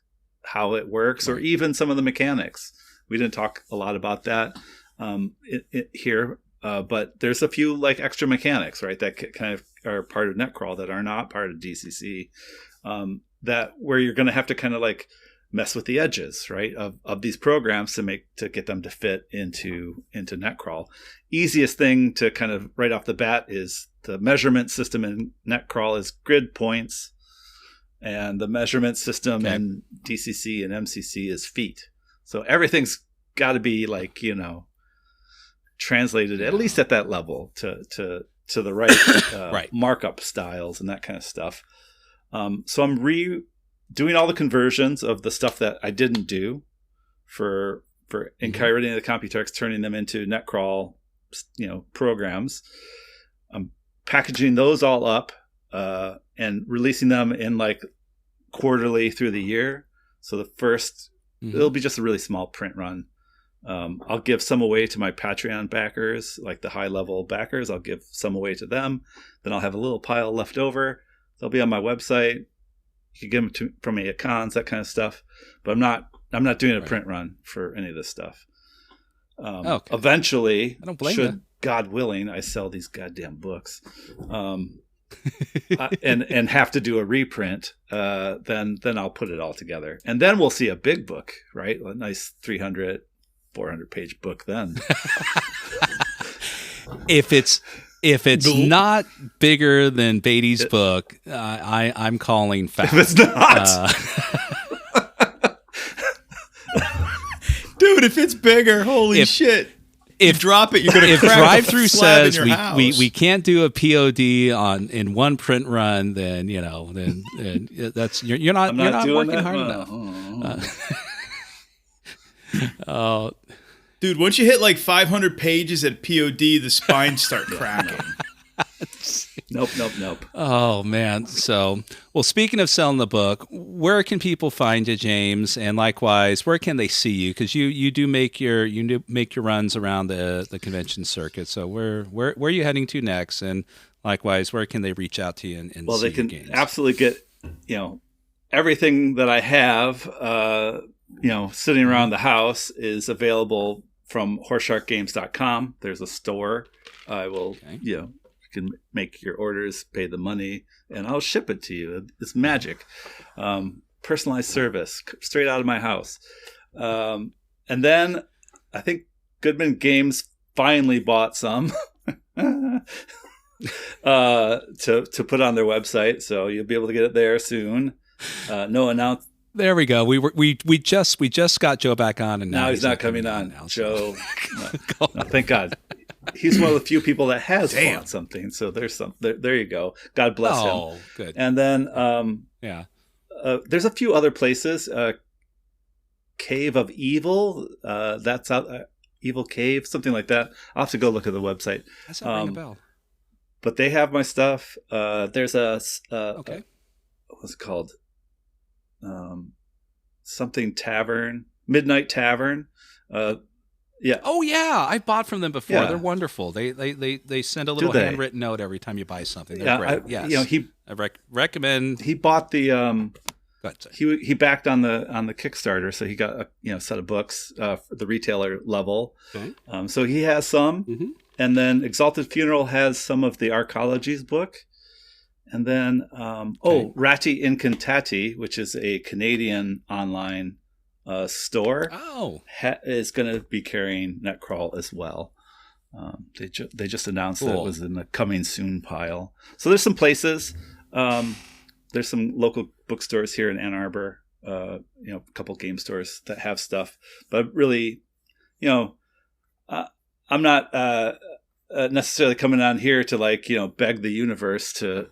how it works, or even some of the mechanics. We didn't talk a lot about that here, but there's a few like extra mechanics, right, that kind of are part of Netcrawl that are not part of DCC. That where you're going to have to kind of like mess with the edges, right, of these programs to get them to fit into Netcrawl. Easiest thing to kind of right off the bat is the measurement system in Netcrawl is grid points, and the measurement system in DCC and MCC is feet. So everything's got to be like, translated at least at that level to the right markup styles and that kind of stuff. So I'm doing all the conversions of the stuff that I didn't do for Inkai Reading of the Computarchs, turning them into Netcrawl, programs. I'm packaging those all up and releasing them in like quarterly through the year. So the first, it'll be just a really small print run. I'll give some away to my Patreon backers, like the high level backers. I'll give some away to them. Then I'll have a little pile left over. They'll be on my website. You can get them from me at cons, that kind of stuff. But I'm not doing a print run for any of this stuff. Eventually, I don't blame you. God willing, I sell these goddamn books, and have to do a reprint. Then I'll put it all together, and then we'll see a big book, right? A nice 300, 400 page book. Then, if it's not bigger than Beatty's book, I'm calling foul. If it's not. Dude, if it's bigger, holy shit. If drop it, you're going to crack drive-through says we can't do a POD in one print run, then that's you're not working hard enough. Dude, once you hit like 500 pages at POD, the spines start cracking. Nope. Oh, man. So, well, speaking of selling the book, where can people find you, James? And likewise, where can they see you? Because you do make your runs around the convention circuit. So where are you heading to next? And likewise, where can they reach out to you and see they can games? Absolutely get everything that I have sitting around the house is available from horsesharkgames.com. There's a store. I will you can make your orders, pay the money, and I'll ship it to you. It's magic. Personalized service straight out of my house. And then I think Goodman Games finally bought some to put on their website, so you'll be able to get it there soon. No announcement. There we go. We just got Joe back on, and now he's not coming on. Joe, no, thank God. He's one of the few people that has bought something. So there's some. There you go. God bless him. Oh, good. And then there's a few other places. Cave of Evil. That's out. Evil Cave, something like that. I'll have to go look at the website. That's not ring a bell. But they have my stuff. There's what's it called? Something Tavern, Midnight Tavern. Yeah. Oh yeah, I bought from them before. Yeah. They're wonderful. They send a little handwritten note every time you buy something. They're great. Yes. I recommend. He bought the he backed on the Kickstarter, so he got a set of books for the retailer level. Okay. So he has some. And then Exalted Funeral has some of the Arcology's book. And then, Ratty Incantati, which is a Canadian online store, is going to be carrying Netcrawl as well. They just announced that it was in the coming soon pile. So there's some places. There's some local bookstores here in Ann Arbor. A couple game stores that have stuff. But really, I'm not necessarily coming on here to beg the universe to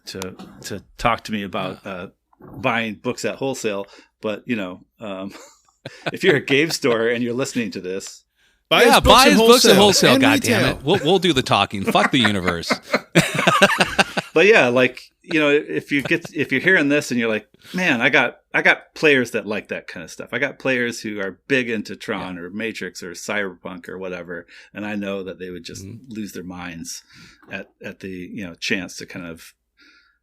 talk to me about buying books at wholesale. But if you're a game store and you're listening to this, buy his books at wholesale. God damn it, we'll do the talking. Fuck the universe. But yeah, if you're hearing this and you're like, man, I got players that like that kind of stuff. I got players who are big into Tron or Matrix or Cyberpunk or whatever, and I know that they would just lose their minds at the chance to kind of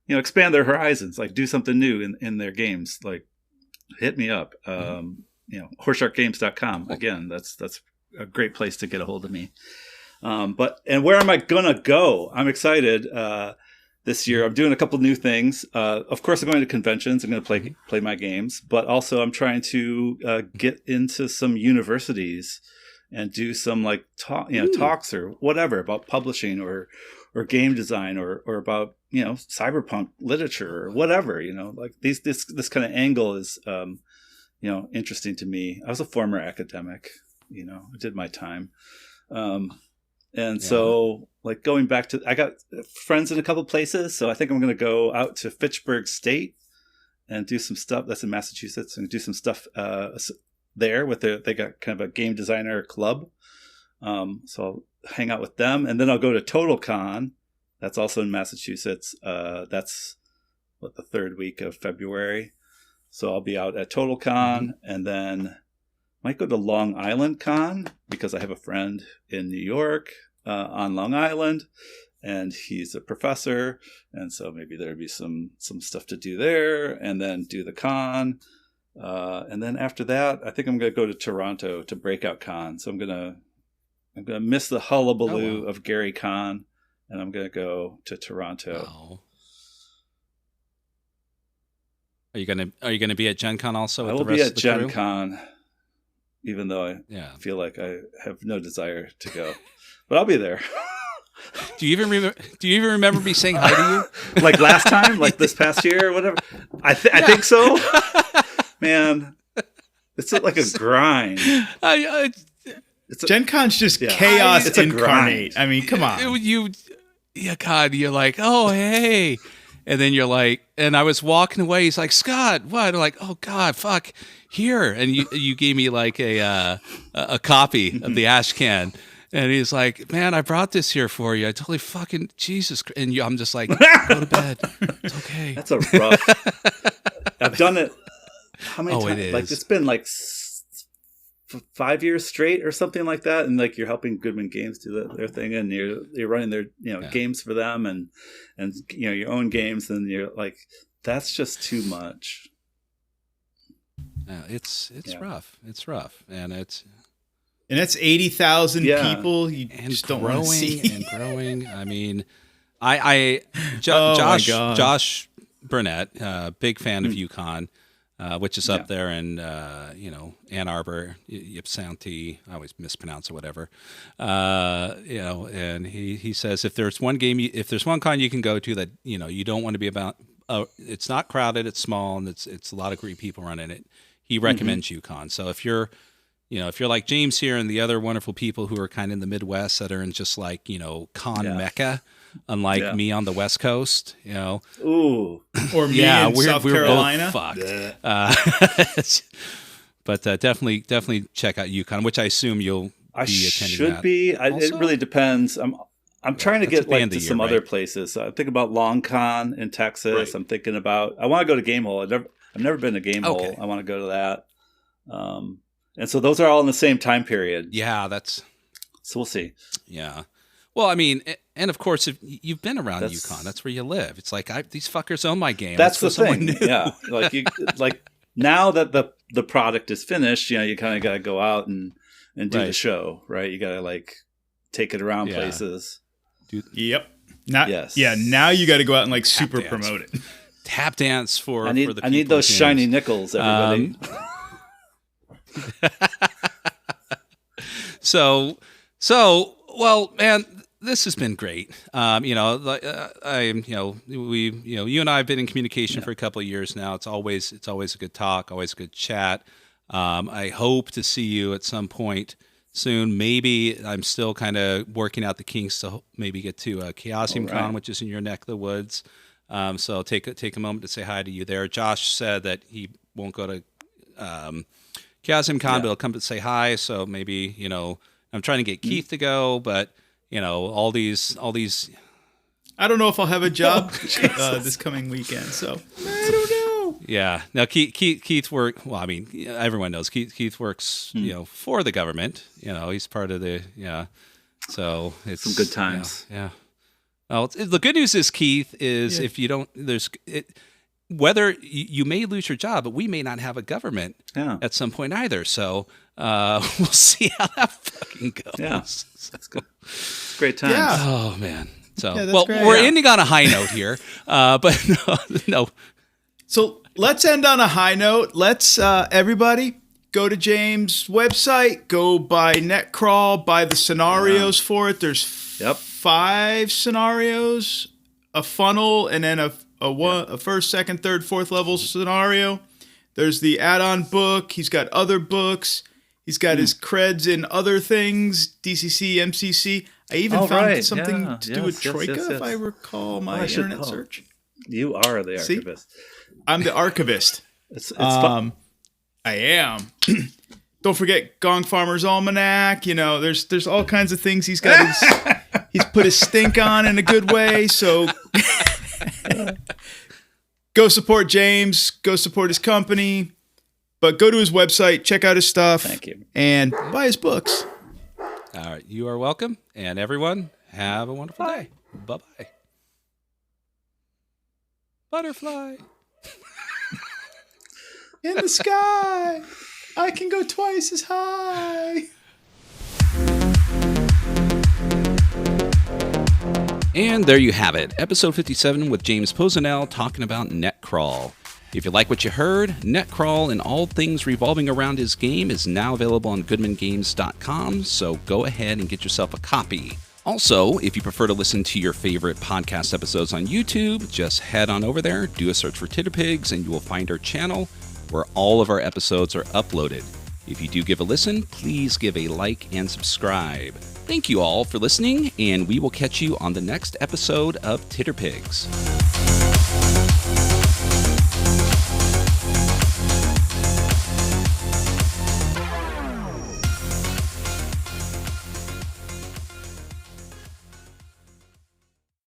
expand their horizons, like do something new in their games. Like, hit me up. Horsesharkgames.com. Again, that's a great place to get a hold of me. And where am I gonna go? I'm excited. This year, I'm doing a couple new things. Of course, I'm going to conventions. I'm going to play my games, but also I'm trying to get into some universities and do some talks or whatever about publishing or game design or about cyberpunk literature or whatever. This kind of angle is interesting to me. I was a former academic. I did my time. So going back to, I got friends in a couple places. So I think I'm going to go out to Fitchburg State and do some stuff. That's in Massachusetts, and do some stuff there with they got kind of a game designer club. So I'll hang out with them, and then I'll go to TotalCon. That's also in Massachusetts. That's the third week of February. So I'll be out at TotalCon, and then might go to Long Island Con because I have a friend in New York on Long Island, and he's a professor, and so maybe there'd be some stuff to do there, and then do the con, and then after that, I think I'm going to go to Toronto to Breakout Con. So I'm gonna miss the hullabaloo of Gary Con, and I'm gonna go to Toronto. Oh. Are you gonna be at Gen Con also? I will be at Gen Con, even though I feel like I have no desire to go, but I'll be there. Do you even remember me saying hi to you? Like last time, like this past year or whatever? I think so. Man, it's like a grind. Gen Con's just chaos incarnate. I mean, come on. God, you're like, oh, hey. And then you're like, and I was walking away. He's like, Scott, what? I'm like, oh, God, fuck, here. And you gave me like a copy of the ash can. And he's like, man, I brought this here for you. I totally fucking, Jesus. And I'm just like, go to bed. It's okay. That's a rough. I've done it. How many times? It is. Like, it's been like 5 years straight or something like that. And like, you're helping Goodman Games do their thing, and you're running their, games for them and your own games. And you're like, that's just too much. It's rough. It's rough. And that's 80,000 people you just don't want to see. And growing. I mean, Josh Burnett, big fan of UConn, which is up there in Ann Arbor, Ypsilanti. I always mispronounce it, whatever. And he says if there's one con you can go to that you don't want to be about, it's not crowded, it's small, and it's a lot of great people running it. He recommends UConn. So if you're like James here and the other wonderful people who are kind of in the Midwest that are in just like, con Mecca, unlike me on the West Coast, Ooh. Or me in South Carolina. We're both fucked. But definitely check out UConn, which I assume you'll be attending. Should be. It really depends. I'm trying to get to some other places. I'm thinking about Long Con in Texas. Right. I'm thinking about, I want to go to Game Hole. I've never been to Game Hole. I want to go to that. And so those are all in the same time period. Yeah, so we'll see. Yeah. Well, I mean, and of course, if you've been around UConn, that's where you live. It's like these fuckers own my game. That's the thing. Yeah. Like now that the product is finished, you kind of got to go out and do the show, right? You got to take it around places. Yep. Now, yes. Yeah. Now you got to go out and like super dance. promote it. Tap dance for I need for the I need people those at shiny games. nickels, everybody. So, well, man, this has been great. You know, you and I have been in communication for a couple of years now. It's always a good talk, always a good chat. I hope to see you at some point soon. Maybe I'm still kind of working out the kinks to maybe get to Chaosium Con, which is in your neck of the woods. So take a moment to say hi to you there. Josh said that he won't go to Chaosium Con, but he'll come to say hi. So maybe, you know, I'm trying to get Keith to go, but you know, all these. I don't know if I'll have a job this coming weekend, so I don't know. Yeah. Now Keith work. Well, I mean, everyone knows Keith works. You know, for the government. You know, he's part of the. Yeah. So it's some good times. Yeah. Well, the good news is, Keith, if you don't, whether you may lose your job, but we may not have a government at some point either. So we'll see how that fucking goes. Yeah, that's good. It's great times. Yeah. Oh man. So great. We're ending on a high note here, but no. So let's end on a high note. Let's everybody go to James' website, go buy Netcrawl, buy the scenarios for it. There's 5 scenarios, a funnel, and then a first, second, third, fourth level scenario. There's the add-on book. He's got other books. He's got his creds in other things, DCC, MCC. I even found something to do with Troika, if I recall my internet search. You are the archivist. I'm the archivist. It's fun. I am. Don't forget Gong Farmer's Almanac. You know, there's all kinds of things he's got. He's put his stink on in a good way. So go support James. Go support his company. But go to his website, check out his stuff. Thank you. And buy his books. All right, you are welcome, and everyone have a wonderful day. Bye-bye. Butterfly. In the sky, I can go twice as high. And there you have it, episode 57 with James Pozenel talking about Netcrawl. If you like what you heard, Netcrawl and all things revolving around his game is now available on goodmangames.com, so go ahead and get yourself a copy. Also, if you prefer to listen to your favorite podcast episodes on YouTube, just head on over there, do a search for Titterpigs, and you will find our channel where all of our episodes are uploaded. If you do give a listen, please give a like and subscribe. Thank you all for listening, and we will catch you on the next episode of Titterpigs.